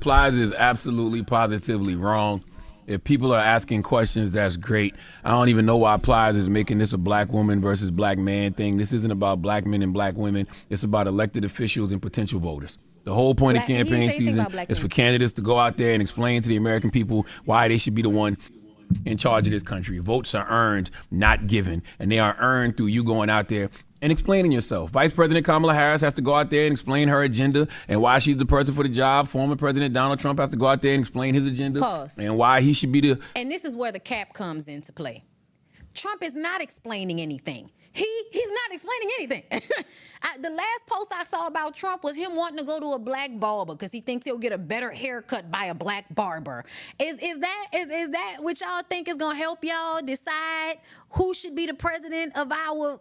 Plies is absolutely, positively wrong. If people are asking questions, that's great. I don't even know why Plies is making this a black woman versus black man thing. This isn't about black men and black women. It's about elected officials and potential voters. The whole point of campaign season is for candidates to go out there and explain to the American people why they should be the one in charge of this country. Votes are earned, not given, and they are earned through you going out there and explaining yourself. Vice President Kamala Harris has to go out there and explain her agenda and why she's the person for the job. Former President Donald Trump has to go out there and explain his agenda. Pause. And why he should be the... And this is where the cap comes into play. Trump is not explaining anything. He's not explaining anything. The last post I saw about Trump was him wanting to go to a black barber because he thinks he'll get a better haircut by a black barber. Is that what y'all think is gonna help y'all decide who should be the president of our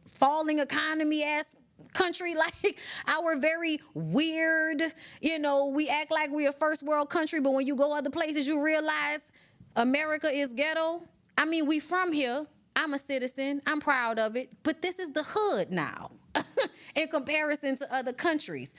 falling economy ass country, like our very weird, we act like we're a first world country, but when you go other places you realize America is ghetto. I mean, we from here. I'm a citizen. I'm proud of it. But this is the hood now in comparison to other countries.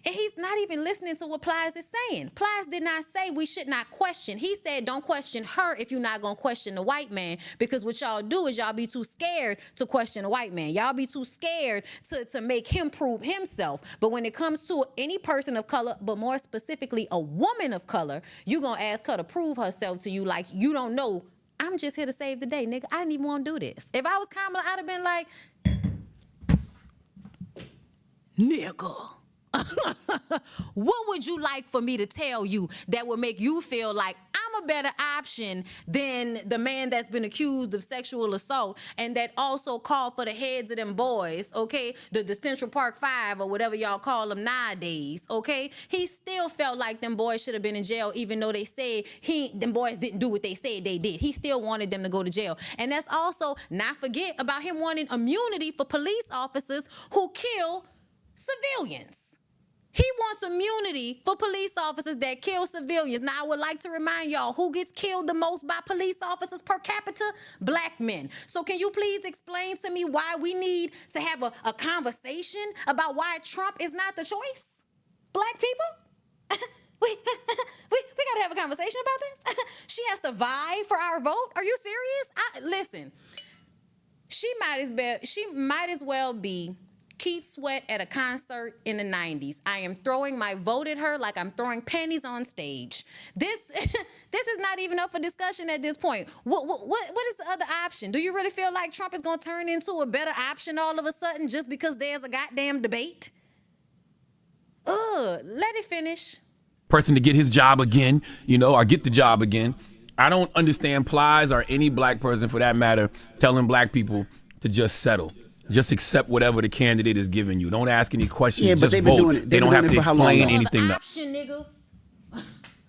And he's not even listening to what Plies is saying. Plies did not say we should not question. He said don't question her if you're not going to question the white man, because what y'all do is y'all be too scared to question the white man. Y'all be too scared to make him prove himself. But when it comes to any person of color, but more specifically a woman of color, you're going to ask her to prove herself to you like you don't know. I'm just here to save the day, nigga. I didn't even want to do this. If I was Kamala, I'd have been like, nigga. What would you like for me to tell you that would make you feel like I'm a better option than the man that's been accused of sexual assault and that also called for the heads of them boys, okay? The Central Park 5 or whatever y'all call them nowadays, okay? He still felt like them boys should have been in jail even though they said them boys didn't do what they said they did. He still wanted them to go to jail. And that's also, not forget about him wanting immunity for police officers who kill civilians. He wants immunity for police officers that kill civilians. Now, I would like to remind y'all, who gets killed the most by police officers per capita? Black men. So can you please explain to me why we need to have a conversation about why Trump is not the choice? Black people? we got to have a conversation about this? She has to vie for our vote? Are you serious? Listen, she might as well be Keith Sweat at a concert in the 90s. I am throwing my vote at her like I'm throwing pennies on stage. This is not even up for discussion at this point. What is the other option? Do you really feel like Trump is going to turn into a better option all of a sudden just because there's a goddamn debate? Let it finish. Person to get his job again, or get the job again. I don't understand Plies or any black person for that matter telling black people to just settle. Just accept whatever the candidate is giving you. Don't ask any questions. Yeah, but just they've been vote. doing it. They don't have to explain anything to option, nigga.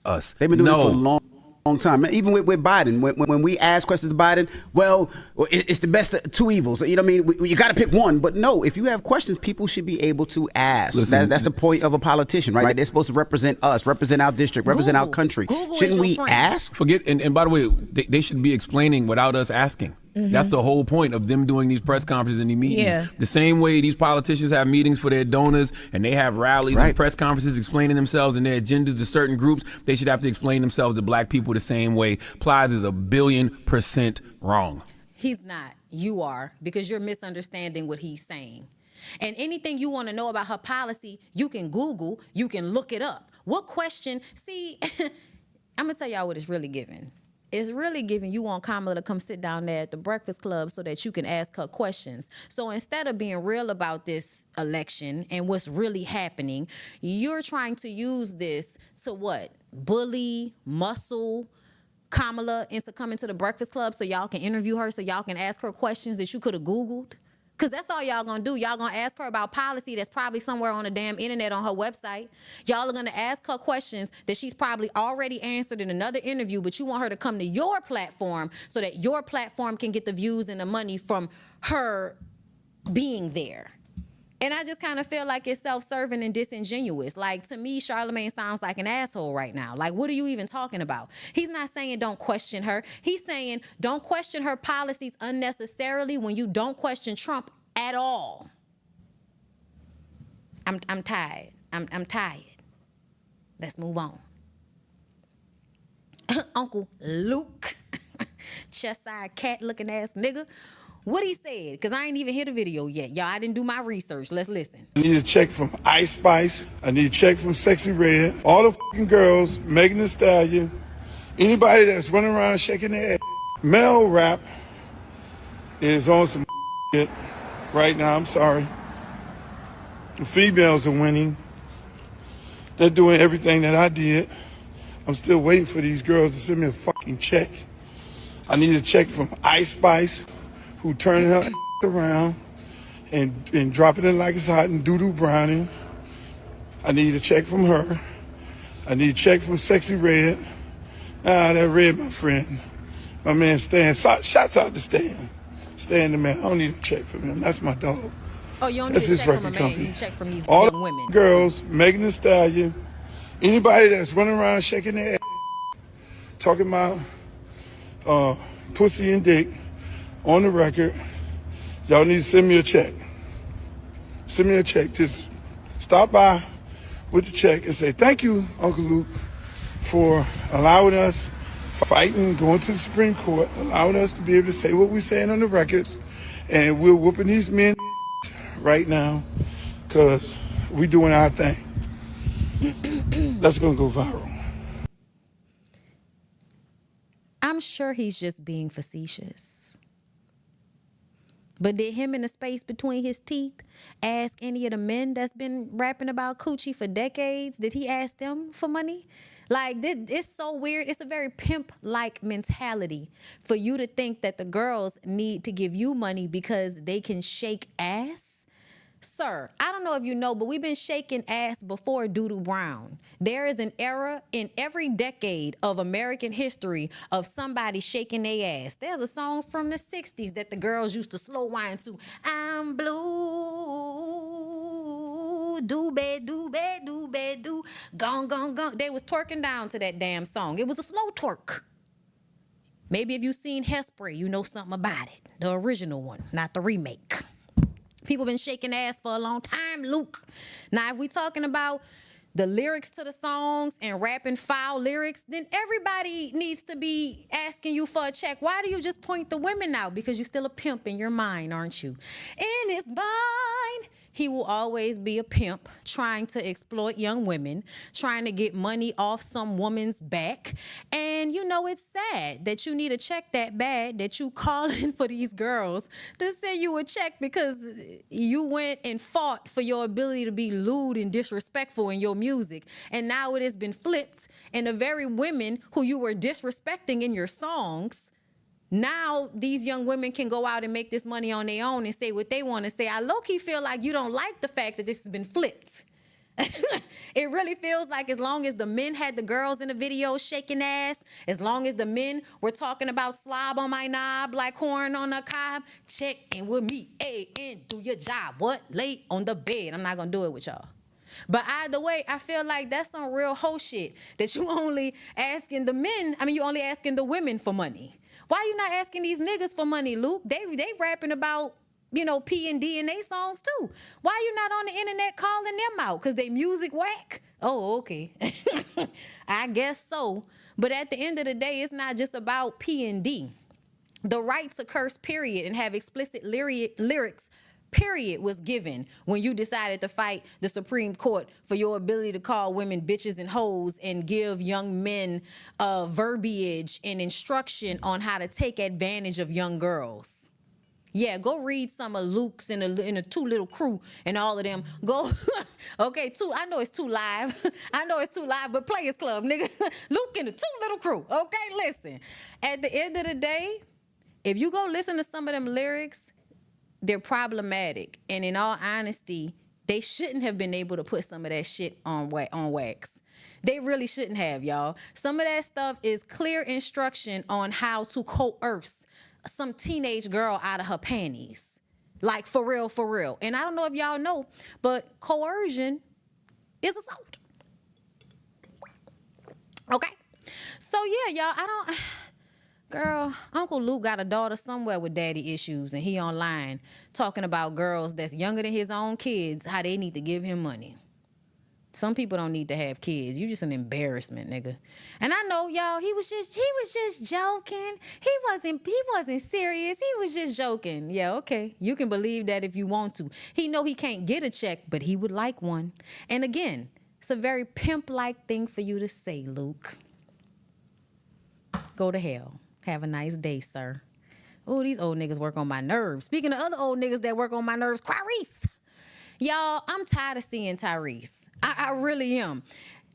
us. They've been doing it for a long time. Even with Biden, when we ask questions to Biden, well, it's the best of two evils. You know what I mean? You got to pick one. But no, if you have questions, people should be able to ask. Listen, That's the point of a politician, right? They're supposed to represent us, represent our district, represent our country. Shouldn't we ask? Forget, and by the way, they should be explaining without us asking. Mm-hmm. That's the whole point of them doing these press conferences and these meetings. Yeah. The same way these politicians have meetings for their donors and they have rallies and press conferences explaining themselves and their agendas to certain groups, they should have to explain themselves to black people the same way. Plies is 1,000,000,000% wrong. He's not. You are, because you're misunderstanding what he's saying. And anything you want to know about her policy, you can Google, you can look it up. What question? See, I'm going to tell y'all what it's really giving. It's really giving you want Kamala to come sit down there at the Breakfast Club so that you can ask her questions. So instead of being real about this election and what's really happening, you're trying to use this to what? Bully, muscle Kamala into coming to the Breakfast Club so y'all can interview her, so y'all can ask her questions that you could have Googled? Because that's all y'all gonna do. Y'all gonna ask her about policy that's probably somewhere on the damn internet on her website. Y'all are gonna ask her questions that she's probably already answered in another interview, but you want her to come to your platform so that your platform can get the views and the money from her being there. And I just kind of feel like it's self-serving and disingenuous. Like, to me, Charlamagne sounds like an asshole right now. Like, what are you even talking about? He's not saying don't question her. He's saying don't question her policies unnecessarily when you don't question Trump at all. I'm tired. I'm tired. Let's move on. Uncle Luke, chest-side cat-looking ass nigga. What he said, because I ain't even hit a video yet. Y'all, I didn't do my research. Let's listen. I need a check from Ice Spice. I need a check from Sexy Red. All the fucking girls, Megan Thee Stallion, anybody that's running around shaking their ass. Male rap is on some shit right now. I'm sorry. The females are winning. They're doing everything that I did. I'm still waiting for these girls to send me a fucking check. I need a check from Ice Spice, who turning her around and dropping it like it's hot and doo-doo browning. I need a check from her. I need a check from Sexy Red. That Red, my friend. My man Stan. Shouts out to Stan. Stan the man. I don't need a check from him. That's my dog. Oh, you don't need That's a his check from a record man. company. You check from these All young women. Girls, Megan Thee Stallion, anybody that's running around shaking their ass, talking about pussy and dick, on the record, y'all need to send me a check. Send me a check. Just stop by with the check and say, thank you, Uncle Luke, for allowing us fighting, going to the Supreme Court, allowing us to be able to say what we're saying on the records. And we're whooping these men right now because we're doing our thing. That's going to go viral. I'm sure he's just being facetious. But did him in the space between his teeth ask any of the men that's been rapping about coochie for decades? Did he ask them for money? Like, it's so weird. It's a very pimp-like mentality for you to think that the girls need to give you money because they can shake ass. Sir, I don't know if you know, but we've been shaking ass before Doo-Doo Brown. There is an era in every decade of American history of somebody shaking their ass. There's a song from the 60s that the girls used to slow whine to. I'm blue, do-be, do-be, do-be, do, gone, gone, gone. They was twerking down to that damn song. It was a slow twerk. Maybe if you've seen Hairspray, you know something about it. The original one, not the remake. People been shaking ass for a long time, Luke. Now, if we talking about the lyrics to the songs and rapping foul lyrics, then everybody needs to be asking you for a check. Why do you just point the women out? Because you're still a pimp in your mind, aren't you? In his mind, he will always be a pimp trying to exploit young women, trying to get money off some woman's back. And you know, it's sad that you need a check that bad that you calling for these girls to send you a check because you went and fought for your ability to be lewd and disrespectful in your music. And now it has been flipped, and the very women who you were disrespecting in your songs, now these young women can go out and make this money on their own and say what they want to say. I low-key feel like you don't like the fact that this has been flipped. It really feels like as long as the men had the girls in the video shaking ass, as long as the men were talking about slob on my knob like corn on a cob, check in with me, and do your job. What? Late on the bed. I'm not going to do it with y'all. But either way, I feel like that's some real hoe shit that you only asking the men, you only asking the women for money. Why you not asking these niggas for money, Luke? They rapping about, P and D in their songs too. Why you not on the internet calling them out? Because they music whack? Oh, okay. I guess so. But at the end of the day, it's not just about P and D. The right to curse, period, and have explicit lyrics, period, was given when you decided to fight the Supreme Court for your ability to call women bitches and hoes and give young men verbiage and instruction on how to take advantage of young girls. Yeah, go read some of Luke's in a Too Little Crew and all of them. Go, okay, I know it's too live. I know it's too live, but Players Club, nigga. Luke in the Too Little Crew. Okay, listen. At the end of the day, if you go listen to some of them lyrics, they're problematic. And in all honesty, they shouldn't have been able to put some of that shit on wax. They really shouldn't have, y'all. Some of that stuff is clear instruction on how to coerce some teenage girl out of her panties. Like, for real, for real. And I don't know if y'all know, but coercion is assault. Okay? So, yeah, y'all, girl, Uncle Luke got a daughter somewhere with daddy issues, and he online talking about girls that's younger than his own kids, how they need to give him money. Some people don't need to have kids. You just an embarrassment, nigga. And I know, y'all, he was just joking. He wasn't serious. He was just joking. Yeah, okay. You can believe that if you want to. He know he can't get a check, but he would like one. And again, it's a very pimp-like thing for you to say, Luke. Go to hell. Have a nice day, sir. Oh, these old niggas work on my nerves. Speaking of other old niggas that work on my nerves, Tyrese. Y'all, I'm tired of seeing Tyrese. I really am.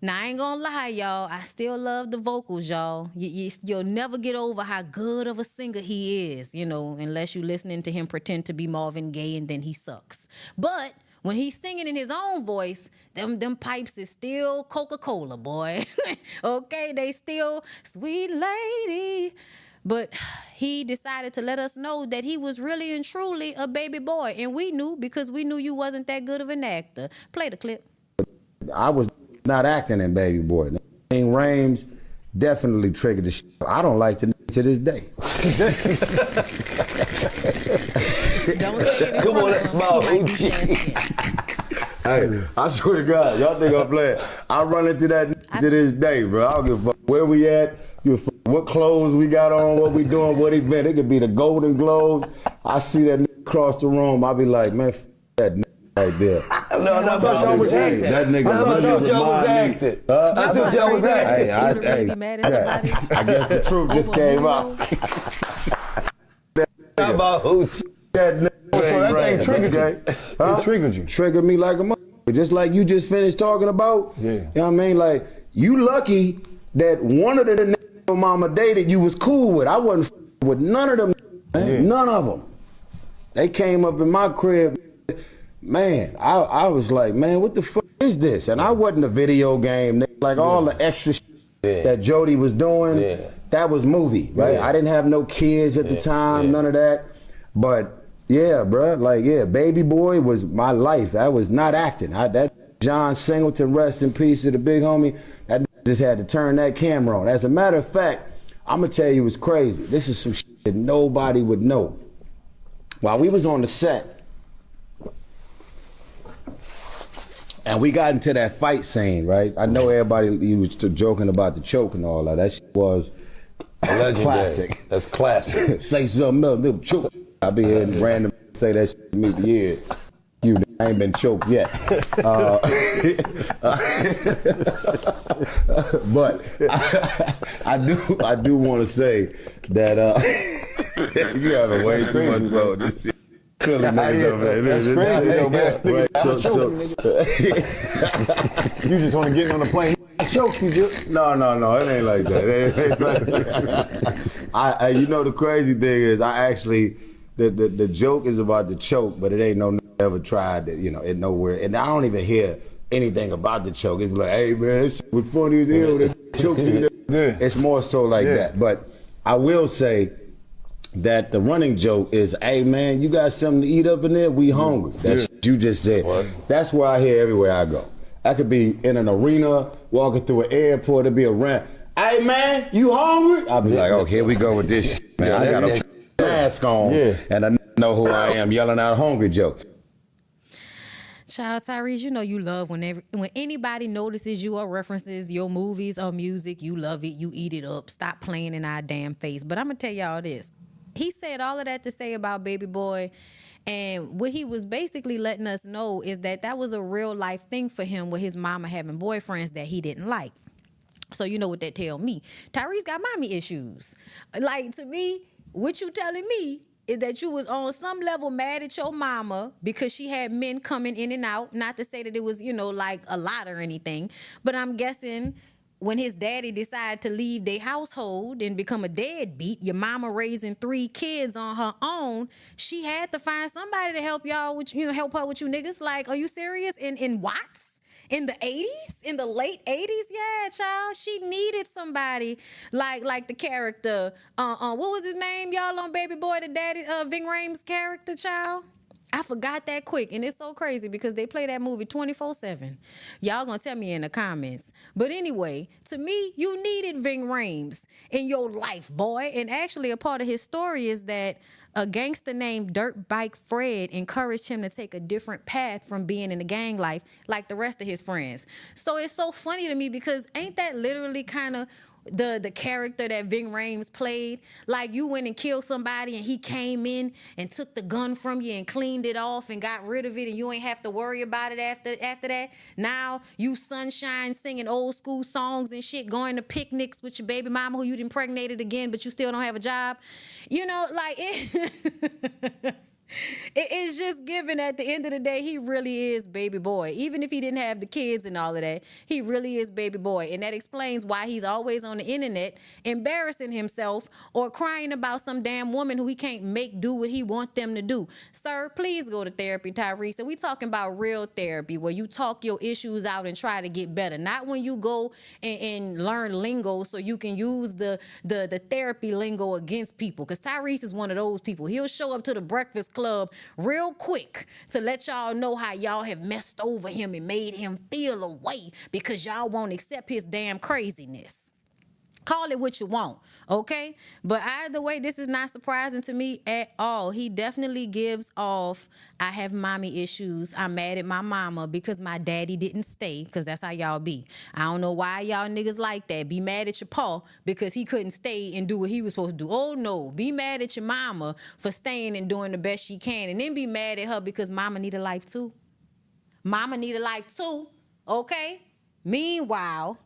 Now, I ain't gonna lie, y'all. I still love the vocals, y'all. You'll never get over how good of a singer he is, you know, unless you listening to him pretend to be Marvin Gaye and then he sucks. But when he's singing in his own voice, them pipes is still Coca-Cola, boy. Okay, they still sweet lady. But he decided to let us know that he was really and truly a baby boy. And we knew because we knew you wasn't that good of an actor. Play the clip. I was not acting in Baby Boy. Rames definitely triggered the shit. I don't like the to this day. Don't say it. Come on, that's my Hey, I swear to God, y'all think I'm playing. I run into that to this day, bro. I don't give a fuck where we at, what clothes we got on, what we doing, what he been. It could be the Golden Globes. I see that nigga across the room, I be like, man, that nigga right there. No, I thought y'all was acting. That nigga I thought y'all was acting. I thought y'all was acting. I guess the truth just came out. How about who? That nigga. So that thing triggered you. It triggered you. Triggered me like a mother. Just like you just finished talking about. Yeah. You know what I mean? Like, you lucky that one of the niggas your mama dated you was cool with. I wasn't with none of them. Yeah. None of them. They came up in my crib. Man, I was like, man, what the fuck is this? And I wasn't a video game. Like all the extra shit that Jody was doing, that was movie, right? I didn't have no kids at the time, none of that. But yeah, bro, like, Baby Boy was my life. I was not acting. That John Singleton, rest in peace to the big homie, that just had to turn that camera on. As a matter of fact, I'm gonna tell you it's crazy. This is some shit that nobody would know. While we was on the set, and we got into that fight scene, right? I know everybody, you was joking about the choke and all that. That shit was classic. That's classic. Say something else, little choke. I be hearing random say that shit to me for years. I ain't been choked yet. But I do want to say that you having way too much fun with this shit. That's crazy though, man. Right, so you just want to get on the plane. Choke you just. No, it ain't like that. You know the crazy thing is I actually the joke is about the choke, but it ain't no ever tried that, you know, it nowhere. And I don't even hear anything about the choke. It's like, hey man, this shit was funny as hell. That choke you. It's more so like that. But I will say that the running joke is, hey man, you got something to eat up in there? We hungry. That's what you just said. What? That's where I hear everywhere I go. I could be in an arena, walking through an airport, it'd be a rant. Hey man, you hungry? I'll be like, oh, here we go with this shit, man. I got a mask on, and I know who I am, yelling out hungry jokes. Child, Tyrese, you know you love when anybody notices you or references your movies or music, you love it, you eat it up. Stop playing in our damn face. But I'm going to tell y'all this. He said all of that to say about Baby Boy, and what he was basically letting us know is that was a real life thing for him with his mama having boyfriends that he didn't like. So you know what that tell me. Tyrese got mommy issues. Like, to me, what you telling me is that you was on some level mad at your mama because she had men coming in and out. Not to say that it was, like a lot or anything, but I'm guessing when his daddy decided to leave their household and become a deadbeat, your mama raising 3 kids on her own, she had to find somebody to help y'all with, help her with you niggas. Like, are you serious? In Watts? In the 80s? In the late 80s? Yeah, child. She needed somebody like the character. What was his name, y'all, on Baby Boy, the daddy, Ving Rhames' character, child? I forgot that quick, and it's so crazy because they play that movie 24/7. Y'all gonna tell me in the comments. But anyway, to me, you needed Ving Rhames in your life, boy. And actually, a part of his story is that a gangster named Dirt Bike Fred encouraged him to take a different path from being in the gang life like the rest of his friends. So it's so funny to me because ain't that literally kind of the character that Ving Rhames played? Like, you went and killed somebody and he came in and took the gun from you and cleaned it off and got rid of it, and you ain't have to worry about it after that. Now you sunshine singing old school songs and shit, going to picnics with your baby mama who you impregnated again, but you still don't have a job. Like it it is just given at the end of the day, he really is baby boy. Even if he didn't have the kids and all of that, he really is baby boy. And that explains why he's always on the internet embarrassing himself or crying about some damn woman who he can't make do what he want them to do. Sir, please go to therapy, Tyrese. And we talking about real therapy where you talk your issues out and try to get better. Not when you go and learn lingo so you can use the therapy lingo against people. Because Tyrese is one of those people. He'll show up to the Breakfast Club real quick to let y'all know how y'all have messed over him and made him feel a way because y'all won't accept his damn craziness. Call it what you want, okay? But either way, this is not surprising to me at all. He definitely gives off, I have mommy issues. I'm mad at my mama because my daddy didn't stay, because that's how y'all be. I don't know why y'all niggas like that. Be mad at your pa because he couldn't stay and do what he was supposed to do. Oh no, be mad at your mama for staying and doing the best she can, and then be mad at her because mama need a life too. Mama need a life too, okay? Meanwhile,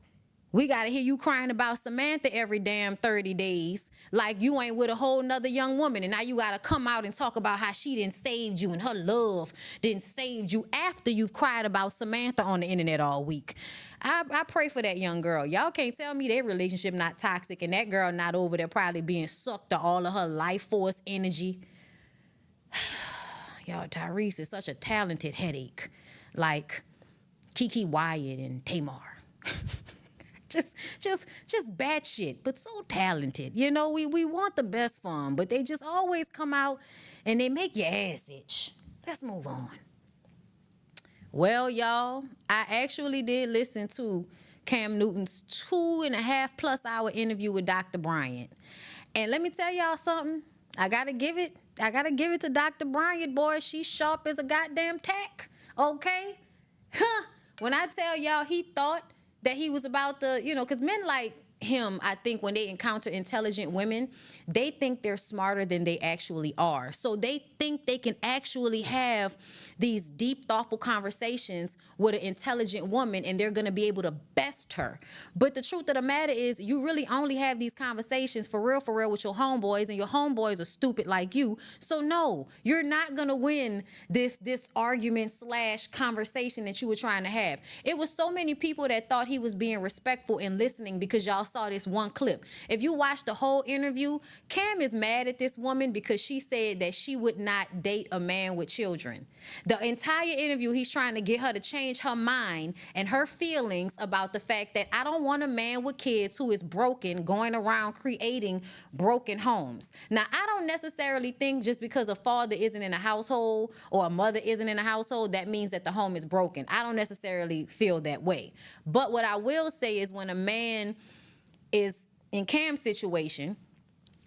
we got to hear you crying about Samantha every damn 30 days like you ain't with a whole nother young woman. And now you got to come out and talk about how she didn't save you and her love didn't save you after you've cried about Samantha on the internet all week. I pray for that young girl. Y'all can't tell me their relationship not toxic and that girl not over there probably being sucked to all of her life force energy. Y'all, Tyrese is such a talented headache. Like Kiki Wyatt and Tamar. Just bad shit, but so talented. We want the best for them, but they just always come out and they make your ass itch. Let's move on. Well, y'all, I actually did listen to Cam Newton's 2.5+ hour interview with Dr. Bryant. And let me tell y'all something. I gotta give it to Dr. Bryant, boy. She's sharp as a goddamn tack. Okay? When I tell y'all he thought that he was about to, because men like him, I think when they encounter intelligent women, they think they're smarter than they actually are. So they think they can actually have these deep, thoughtful conversations with an intelligent woman and they're going to be able to best her. But the truth of the matter is you really only have these conversations for real with your homeboys, and your homeboys are stupid like you. So no, you're not going to win this argument / conversation that you were trying to have. It was so many people that thought he was being respectful and listening because y'all saw this one clip. If you watch the whole interview, Cam is mad at this woman because she said that she would not date a man with children. The entire interview, he's trying to get her to change her mind and her feelings about the fact that I don't want a man with kids who is broken, going around creating broken homes. Now, I don't necessarily think just because a father isn't in a household or a mother isn't in a household, that means that the home is broken. I don't necessarily feel that way. But what I will say is when a man is in Cam's situation,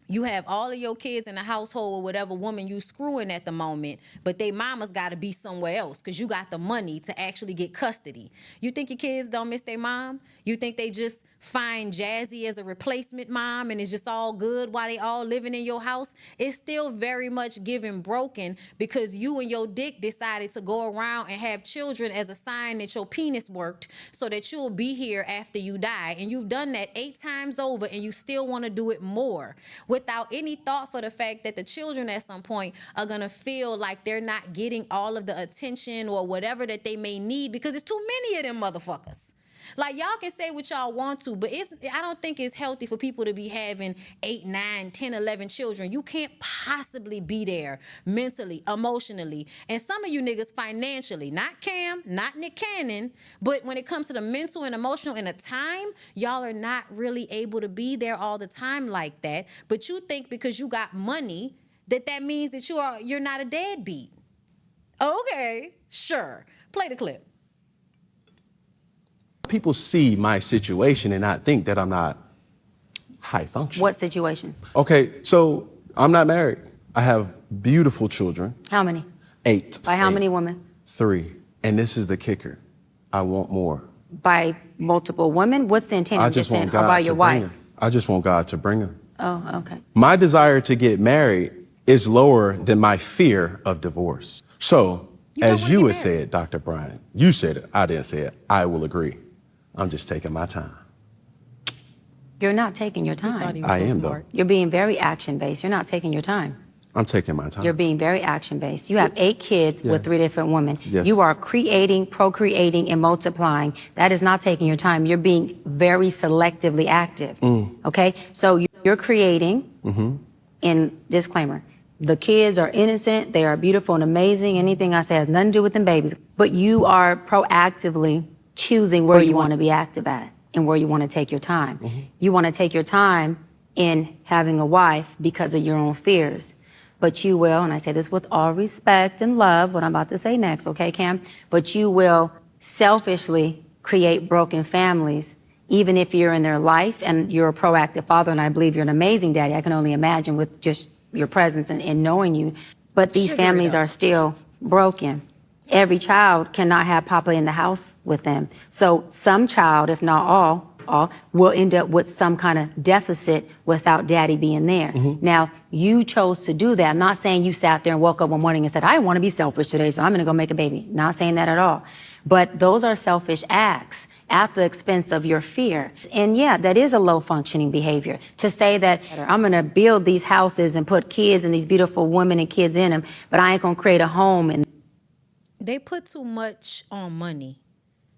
you have all of your kids in the household with whatever woman you screwing at the moment, but they mama's got to be somewhere else because you got the money to actually get custody. You think your kids don't miss their mom? You think they just find Jazzy as a replacement mom and it's just all good while they all living in your house? It's still very much given broken because you and your dick decided to go around and have children as a sign that your penis worked so that you'll be here after you die. And you've done that 8 times over and you still want to do it more. without any thought for the fact that the children at some point are gonna feel like they're not getting all of the attention or whatever that they may need because it's too many of them motherfuckers. Like, y'all can say what y'all want to, but I don't think it's healthy for people to be having 8, 9, 10, 11 children. You can't possibly be there mentally, emotionally, and some of you niggas financially. Not Cam, not Nick Cannon, but when it comes to the mental and emotional and the time, y'all are not really able to be there all the time like that. But you think because you got money that means that you're not a deadbeat. Okay, sure. Play the clip. People see my situation and not think that I'm not high functioning. What situation? Okay, so I'm not married. I have beautiful children. How many? 8. By how many women? 3. And this is the kicker. I want more. By multiple women? What's the intent I of just this? want Or God by to your bring wife? them. I just want God to bring them. Oh, okay. My desire to get married is lower than my fear of divorce. So, as you had said, Dr. Brian, you said it, I didn't say it, I will agree. I'm just taking my time. You're not taking your time. I am, though. You're being very action-based. You're not taking your time. I'm taking my time. You're being very action-based. You have 8 kids with 3 different women. Yes. You are creating, procreating, and multiplying. That is not taking your time. You're being very selectively active. Okay? So you're creating, in disclaimer, the kids are innocent, they are beautiful and amazing. Anything I say has nothing to do with them babies. But you are proactively choosing where you want to be active at and where you want to take your time. You want to take your time in having a wife because of your own fears. But you will, and I say this with all respect and love, what I'm about to say next, okay, Cam? But you will selfishly create broken families, even if you're in their life and you're a proactive father, and I believe you're an amazing daddy. I can only imagine with just your presence and knowing you. But these families are still broken. Every child cannot have Papa in the house with them. So some child, if not all, will end up with some kind of deficit without daddy being there. Now, you chose to do that. I'm not saying you sat there and woke up one morning and said, I want to be selfish today, so I'm going to go make a baby. Not saying that at all. But those are selfish acts at the expense of your fear. And yeah, that is a low functioning behavior. To say that I'm going to build these houses and put kids and these beautiful women and kids in them, but I ain't going to create a home. And they put too much on money.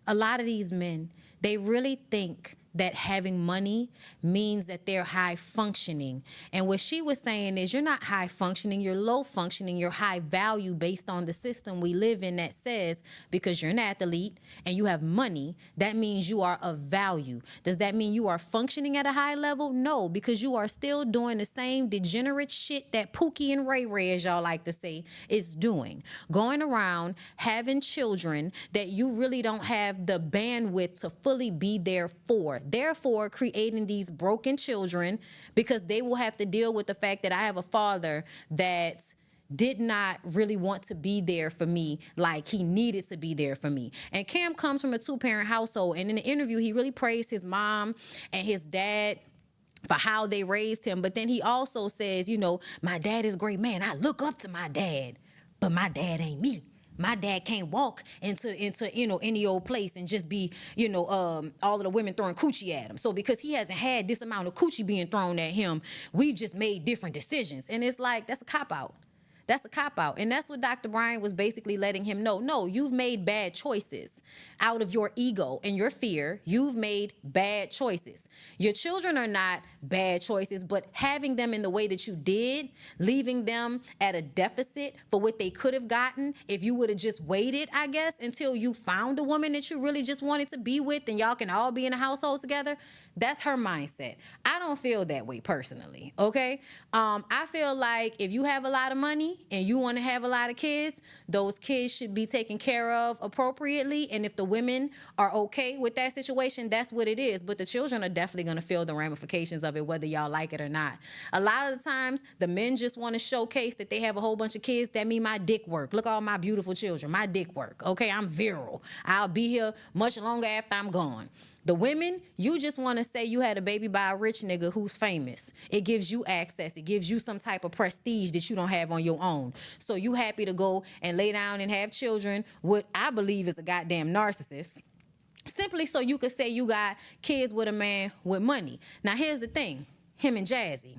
A lot of these men, they really think that having money means that they're high functioning. And what she was saying is you're not high functioning, you're low functioning, you're high value based on the system we live in that says because you're an athlete and you have money, that means you are of value. Does that mean you are functioning at a high level? No, because you are still doing the same degenerate shit that Pookie and Ray Ray, as y'all like to say, is doing. Going around having children that you really don't have the bandwidth to fully be there for. Therefore, creating these broken children because they will have to deal with the fact that I have a father that did not really want to be there for me like he needed to be there for me. And Cam comes from a 2-parent household. And in the interview, he really praised his mom and his dad for how they raised him. But then he also says, you know, my dad is a great man. I look up to my dad, but my dad ain't me. My dad can't walk into you know, any old place and just be, you know, all of the women throwing coochie at him. So because he hasn't had this amount of coochie being thrown at him, we've just made different decisions. And it's like, that's a cop-out. That's a cop-out. And that's what Dr. Brian was basically letting him know. No, you've made bad choices out of your ego and your fear. You've made bad choices. Your children are not bad choices, but having them in the way that you did, leaving them at a deficit for what they could have gotten if you would have just waited, I guess, until you found a woman that you really just wanted to be with and y'all can all be in a household together. That's her mindset. I don't feel that way personally, okay? I feel like if you have a lot of money and you want to have a lot of kids, those kids should be taken care of appropriately. And if the women are okay with that situation, that's what it is. But the children are definitely going to feel the ramifications of it, whether y'all like it or not. A lot of the times, the men just want to showcase that they have a whole bunch of kids. That mean my dick work. Look at all my beautiful children. My dick work. Okay, I'm virile. I'll be here much longer after I'm gone. The women, you just want to say you had a baby by a rich nigga who's famous. It gives you access. It gives you some type of prestige that you don't have on your own. So you happy to go and lay down and have children with, I believe, is a goddamn narcissist. Simply so you could say you got kids with a man with money. Now, here's the thing. Him and Jazzy.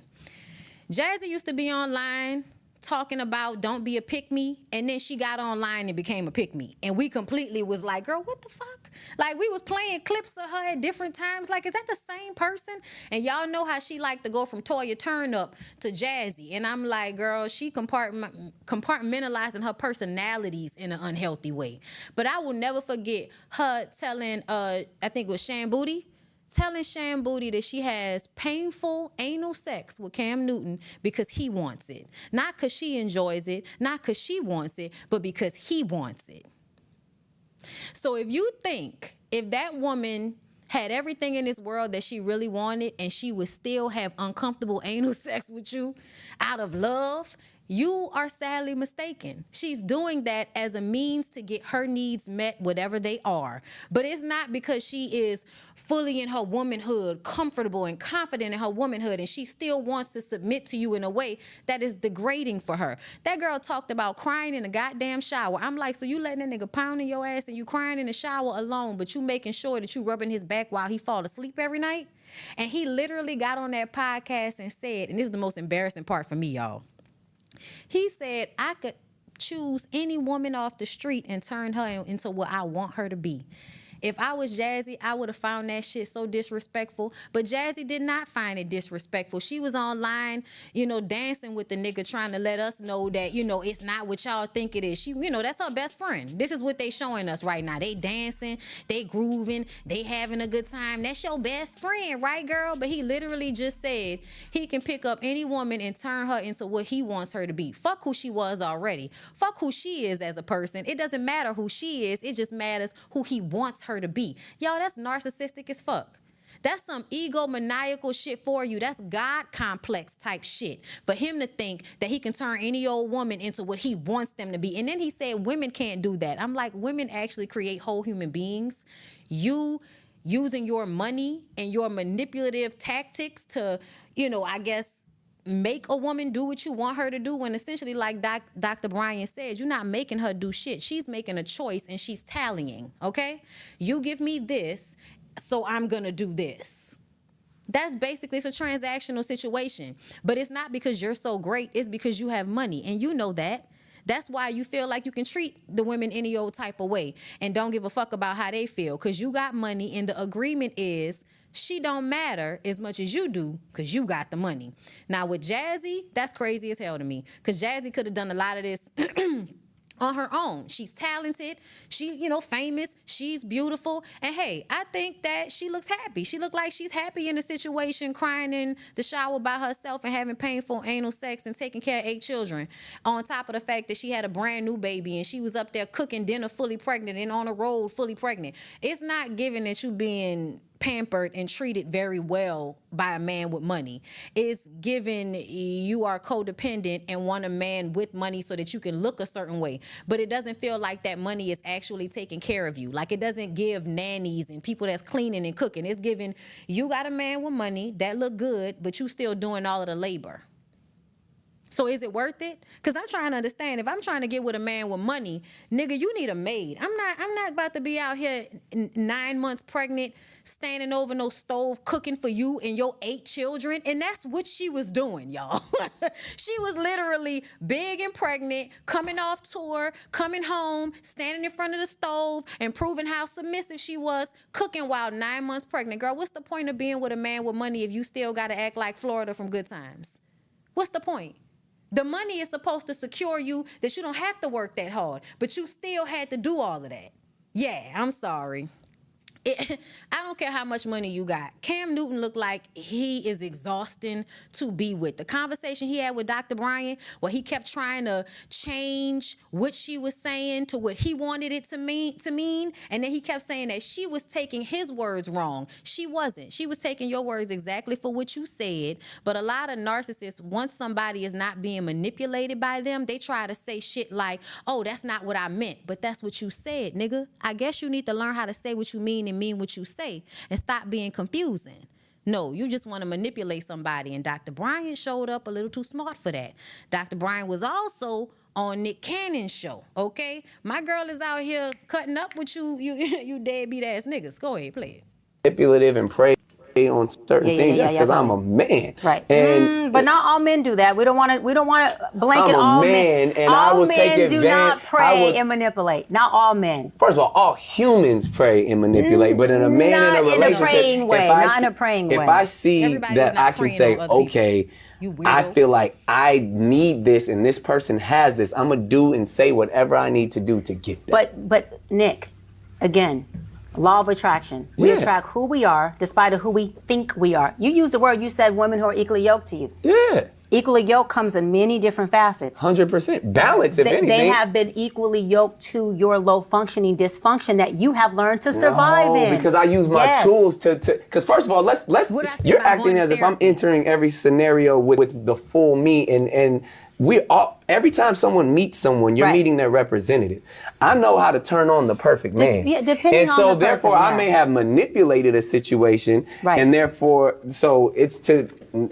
Jazzy used to be online talking about don't be a pick-me, and then she got online and became a pick-me. And we completely was like, girl, what the fuck? Like, we was playing clips of her at different times. Like, is that the same person? And y'all know how she liked to go from Toya Turnup to Jazzy. And I'm like, girl, she compartmentalizing her personalities in an unhealthy way. But I will never forget her telling, I think it was Shan Booty, telling Shan Booty that she has painful anal sex with Cam Newton because he wants it. Not because she enjoys it, not because she wants it, but because he wants it. So if you think if that woman had everything in this world that she really wanted and she would still have uncomfortable anal sex with you out of love, you are sadly mistaken. She's doing that as a means to get her needs met, whatever they are. But it's not because she is fully in her womanhood, comfortable and confident in her womanhood, and she still wants to submit to you in a way that is degrading for her. That girl talked about crying in a goddamn shower. I'm like, so you letting that nigga pounding your ass and you crying in the shower alone, but you making sure that you rubbing his back while he fall asleep every night? And he literally got on that podcast and said, and this is the most embarrassing part for me, y'all. He said, I could choose any woman off the street and turn her into what I want her to be. If I was Jazzy, I would have found that shit so disrespectful. But Jazzy did not find it disrespectful. She was online, dancing with the nigga, trying to let us know that, it's not what y'all think it is. She, that's her best friend. This is what they showing us right now. They dancing, they grooving, they having a good time. That's your best friend, right, girl? But he literally just said he can pick up any woman and turn her into what he wants her to be. Fuck who she was already. Fuck who she is as a person. It doesn't matter who she is. It just matters who he wants her to be. Y'all, that's narcissistic as fuck. That's some egomaniacal shit for you. That's God complex type shit for him to think that he can turn any old woman into what he wants them to be. And then he said women can't do that. I'm like, women actually create whole human beings. You using your money and your manipulative tactics to, I guess, make a woman do what you want her to do, when essentially, like Dr. Brian said, you're not making her do shit. She's making a choice and she's tallying, okay? You give me this, so I'm gonna do this. That's basically, it's a transactional situation. But it's not because you're so great, it's because you have money, and you know that. That's why you feel like you can treat the women any old type of way and don't give a fuck about how they feel, because you got money, and the agreement is she don't matter as much as you do because you got the money. Now with Jazzy, that's crazy as hell to me, because Jazzy could have done a lot of this on her own. She's talented, she, famous, she's beautiful, and hey, I think that she looks happy. She looked like she's happy in the situation, crying in the shower by herself and having painful anal sex and taking care of 8 children, on top of the fact that she had a brand new baby and she was up there cooking dinner fully pregnant and on the road fully pregnant. It's not giving that you being pampered and treated very well by a man with money. It's given you are codependent and want a man with money so that you can look a certain way. But it doesn't feel like that money is actually taking care of you. Like, it doesn't give nannies and people that's cleaning and cooking. It's giving you got a man with money that look good, but you still doing all of the labor. So is it worth it? Because I'm trying to understand, if I'm trying to get with a man with money, nigga, you need a maid. I'm not about to be out here 9 months pregnant, standing over no stove, cooking for you and your 8 children. And that's what she was doing, y'all. She was literally big and pregnant, coming off tour, coming home, standing in front of the stove and proving how submissive she was, cooking while 9 months pregnant. Girl, what's the point of being with a man with money if you still got to act like Florida from Good Times? What's the point? The money is supposed to secure you that you don't have to work that hard, but you still had to do all of that. Yeah, I'm sorry. I don't care how much money you got. Cam Newton looked like he is exhausting to be with. The conversation he had with Dr. Brian, where he kept trying to change what she was saying to what he wanted it to mean, and then he kept saying that she was taking his words wrong. She wasn't. She was taking your words exactly for what you said. But a lot of narcissists, once somebody is not being manipulated by them, they try to say shit like, oh, that's not what I meant, but that's what you said, nigga. I guess you need to learn how to say what you mean and mean what you say and stop being confusing. No, you just want to manipulate somebody, and Dr. Brian showed up a little too smart for that. Dr. Brian was also on Nick Cannon's show, okay? My girl is out here cutting up with you deadbeat ass niggas. Go ahead, play it. Manipulative and prey on certain things just because I'm a man. Right. And but not all men do that. We don't want to blanket I'm a all man, men. and all I would men take do advantage. not pray and manipulate. Not all men. First of all humans pray and manipulate, but in a man in a relationship, praying way, not in a praying way. If I see that I can say, okay, I feel like I need this and this person has this, I'm gonna do and say whatever I need to do to get that. But Nick, again, law of attraction. We attract who we are despite of who we think we are. You used the word, you said women who are equally yoked to you. Yeah. Equally yoked comes in many different facets. 100%. Balance, if anything. They have been equally yoked to your low functioning dysfunction that you have learned to survive in. Because I use my tools to, because first of all, let's you're acting as if I'm entering every scenario with the full me, and we all, every time someone meets someone, you're meeting their representative. I know how to turn on the perfect man. Depending and so on the therefore person, I may have manipulated a situation, and therefore, so it's to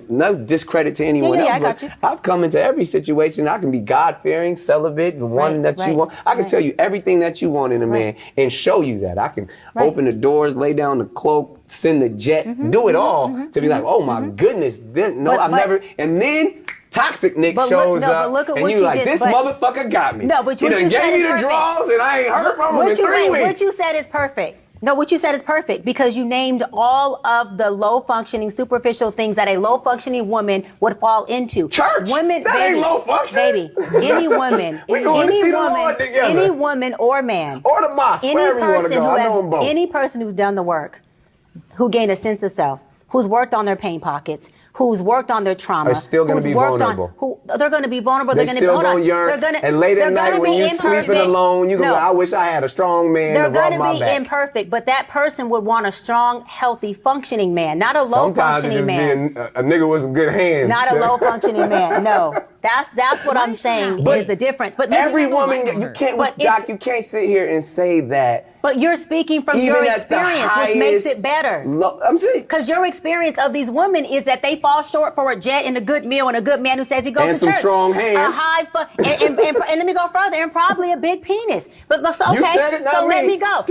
no discredit to anyone else, I got but you. I've come into every situation. I can be God-fearing, celibate, the one that you want. I can tell you everything that you want in a man and show you that. I can open the doors, lay down the cloak, send the jet, do it all to be like, oh my goodness, I've never, and then Toxic Nick shows up, and you like, this motherfucker got me. No, but he done gave me the draws, and I ain't heard from him in 3 weeks. What you said is perfect. No, what you said is perfect because you named all of the low-functioning, superficial things that a low-functioning woman would fall into. Church, women, that ain't low-functioning. Baby, any woman, any woman or man, or the mosque, wherever you want to go. I know them both. Any person who's done the work, who gained a sense of self, who's worked on their pain pockets, who's worked on their trauma, are still going to be vulnerable. They're going to be vulnerable. They're still going to yearn. And late at night when you're sleeping alone, you go, I wish I had a strong man to rub my back. They're going to be imperfect, but that person would want a strong, healthy, functioning man, not a low-functioning man. Sometimes a nigga with some good hands. Not a low-functioning man, no. That's what I'm saying is the difference. But every woman, you can't sit here and say that. But you're speaking from your experience, which makes it better. I'm saying, because your experience of these women is that they fall short for a jet and a good meal and a good man who says he goes and to church. And some strong hands. And let me go further, and probably a big penis. But okay, you said it, not so me. let me go.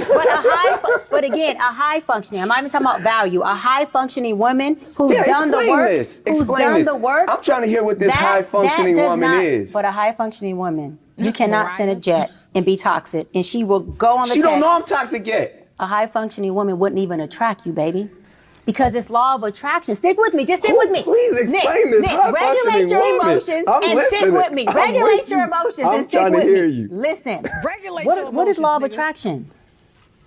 But again, a high functioning. I'm not even talking about value. A high functioning woman who's done the work. I'm trying to hear what this high functioning woman is. But a high functioning woman, you cannot send a jet and be toxic, and she will go on the. She don't know I'm toxic yet. A high functioning woman wouldn't even attract you, baby. Because it's law of attraction. Stick with me. Just stick with me. Please explain this high regulate your emotions and stick with me. Regulate your emotions and stick with me. I'm trying to hear you. Listen. Regulate your emotions. What is law of attraction?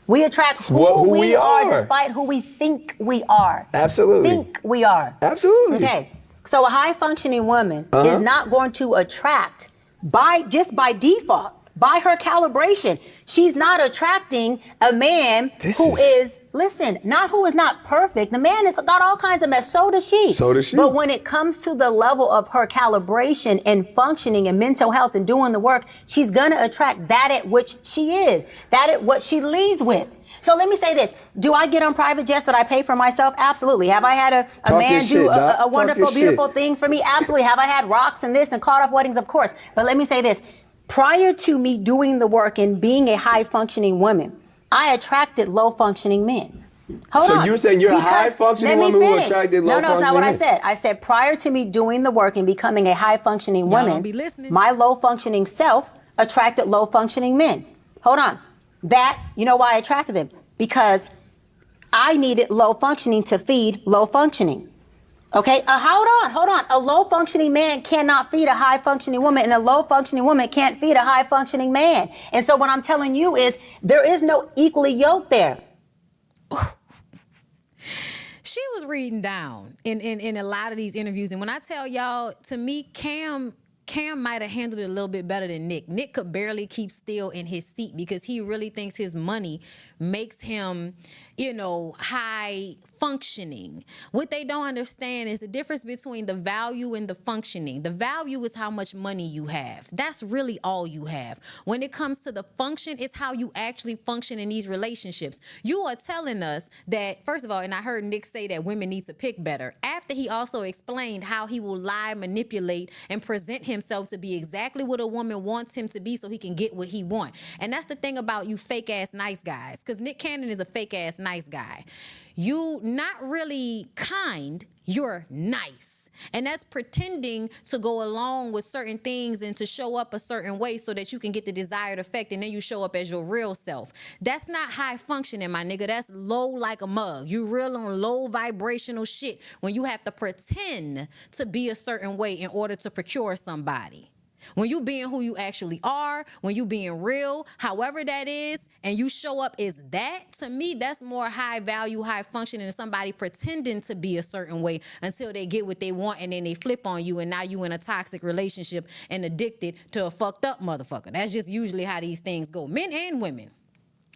We attract who we are despite who we think we are. Absolutely. Think we are. Absolutely. Okay. So a high functioning woman is not going to attract by default. By her calibration, she's not attracting a man who is not perfect. The man has got all kinds of mess. So does she. But when it comes to the level of her calibration and functioning and mental health and doing the work, she's going to attract that at which she is, that at what she leads with. So let me say this. Do I get on private jets that I pay for myself? Absolutely. Have I had a man do a wonderful, beautiful things for me? Absolutely. Have I had rocks and this and caught off weddings? Of course. But let me say this. Prior to me doing the work and being a high-functioning woman, I attracted low-functioning men. Hold on. So you're saying you're a high-functioning woman who attracted low-functioning men? No, it's not what I said. I said prior to me doing the work and becoming a high-functioning woman, my low-functioning self attracted low-functioning men. Hold on. You know why I attracted them? Because I needed low-functioning to feed low-functioning. Okay, hold on. A low-functioning man cannot feed a high-functioning woman, and a low-functioning woman can't feed a high-functioning man. And so what I'm telling you is there is no equally yoked there. She was reading down in a lot of these interviews, and when I tell y'all, to me, Cam might have handled it a little bit better than Nick. Nick could barely keep still in his seat because he really thinks his money makes him, high functioning. What they don't understand is the difference between the value and the functioning. The value is how much money you have. That's really all you have. When it comes to the function, it's how you actually function in these relationships. You are telling us that, first of all, and I heard Nick say that women need to pick better, after he also explained how he will lie, manipulate, and present himself to be exactly what a woman wants him to be so he can get what he wants. And that's the thing about you fake-ass nice guys, because Nick Cannon is a fake-ass nice guy. you not really kind, you're nice. And that's pretending to go along with certain things and to show up a certain way so that you can get the desired effect, and then you show up as your real self. That's not high functioning, my nigga. That's low like a mug. You real on low vibrational shit when you have to pretend to be a certain way in order to procure somebody. When you being who you actually are, when you being real, however that is, and you show up as that, to me, that's more high value, high functioning than somebody pretending to be a certain way until they get what they want and then they flip on you and now you in a toxic relationship and addicted to a fucked up motherfucker. That's just usually how these things go, men and women.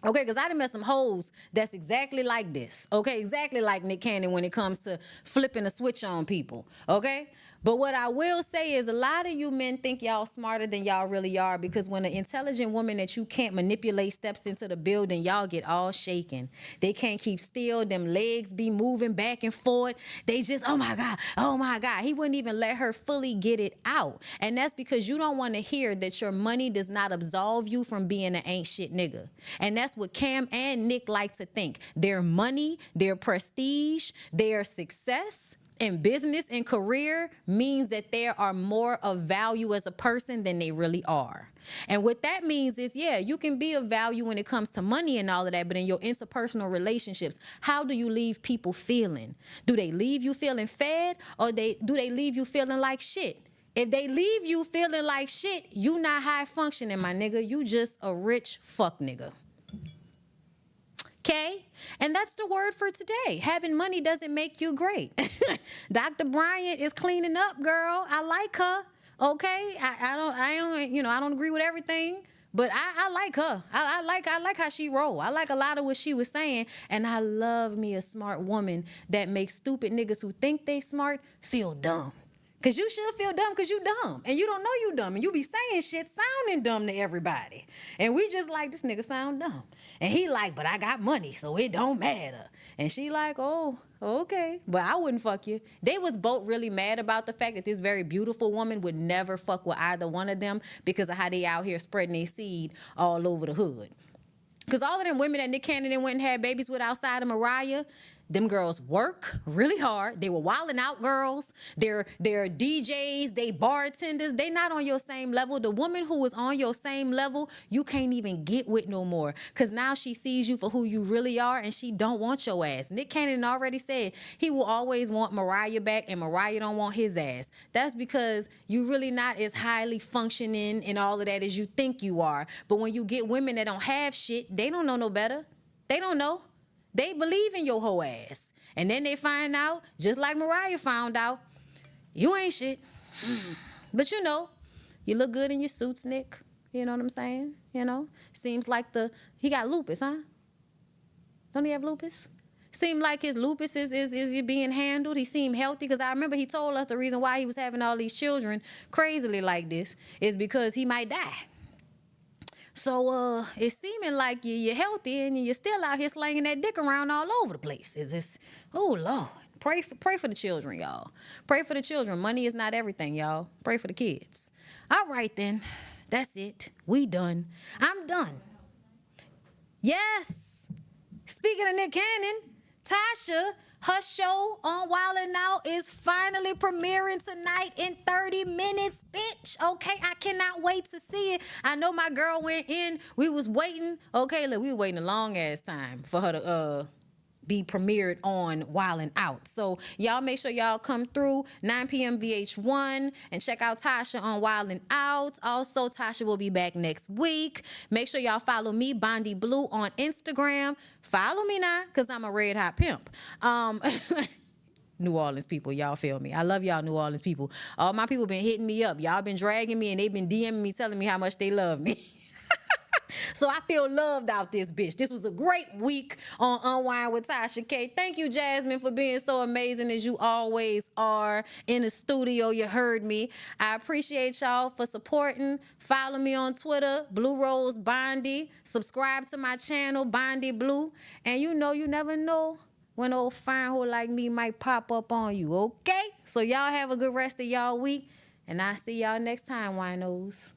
Okay, because I done met some hoes that's exactly like this. Okay, exactly like Nick Cannon when it comes to flipping a switch on people. Okay? But what I will say is a lot of you men think y'all smarter than y'all really are, because when an intelligent woman that you can't manipulate steps into the building, y'all get all shaken. They can't keep still. Them legs be moving back and forth. They just, oh my God, oh my God. He wouldn't even let her fully get it out. And that's because you don't want to hear that your money does not absolve you from being an ain't shit nigga. And that's what Cam and Nick like to think. Their money, their prestige, their success in business and career means that they are more of value as a person than they really are. And what that means is, yeah, you can be of value when it comes to money and all of that, but in your interpersonal relationships, how do you leave people feeling? Do they leave you feeling fed, or do they leave you feeling like shit? If they leave you feeling like shit, you not high functioning, my nigga. You just a rich fuck nigga. Okay? And that's the word for today. Having money doesn't make you great. Dr. Bryant is cleaning up, girl. I like her. Okay? I don't agree with everything, but I like her. I like how she roll. I like a lot of what she was saying. And I love me a smart woman that makes stupid niggas who think they smart feel dumb. Because you should feel dumb because you dumb. And you don't know you dumb. And you be saying shit sounding dumb to everybody. And we just like, this nigga sound dumb. And he like, but I got money, so it don't matter. And she like, oh, okay. But I wouldn't fuck you. They was both really mad about the fact that this very beautiful woman would never fuck with either one of them because of how they out here spreading their seed all over the hood. Because all of them women that Nick Cannon went and had babies with outside of Mariah, them girls work really hard. They were wilding out girls. They're DJs, they bartenders. They not on your same level. The woman who was on your same level, you can't even get with no more. Because now she sees you for who you really are and she don't want your ass. Nick Cannon already said he will always want Mariah back and Mariah don't want his ass. That's because you really not as highly functioning and all of that as you think you are. But when you get women that don't have shit, they don't know no better. They don't know. They believe in your whole ass. And then they find out, just like Mariah found out, you ain't shit. But you know, you look good in your suits, Nick. You know what I'm saying? You know? Seems like he got lupus, huh? Don't he have lupus? Seemed like his lupus is being handled. He seemed healthy, because I remember he told us the reason why he was having all these children crazily like this is because he might die. So it's seeming like you're healthy and you're still out here slanging that dick around all over the place. It's just, oh Lord, pray for the children, y'all. Pray for the children. Money is not everything, y'all. Pray for the kids. All right then, that's it. We done. I'm done. Yes. Speaking of Nick Cannon, Tasha, her show on Wild 'N Out is finally premiering tonight in 30 minutes, bitch. Okay, I cannot wait to see it. I know my girl went in. We was waiting. Okay, look, we were waiting a long ass time for her to be premiered on Wild 'N Out. So y'all make sure y'all come through 9 p.m. VH1 and check out Tasha on Wild 'N Out. Also, Tasha will be back next week. Make sure y'all follow me, Bondi Blue, on Instagram. Follow me now, because I'm a red hot pimp. New Orleans people, y'all feel me. I love y'all New Orleans people. All my people been hitting me up. Y'all been dragging me and they've been DMing me, telling me how much they love me. So I feel loved out this bitch. This was a great week on Unwind with Tasha K. Thank you, Jasmine, for being so amazing as you always are in the studio. You heard me. I appreciate y'all for supporting. Follow me on Twitter, Blue Rose Bondi. Subscribe to my channel, Bondi Blue. And you know, you never know when old fine hoe like me might pop up on you, okay? So y'all have a good rest of y'all week. And I'll see y'all next time, winos.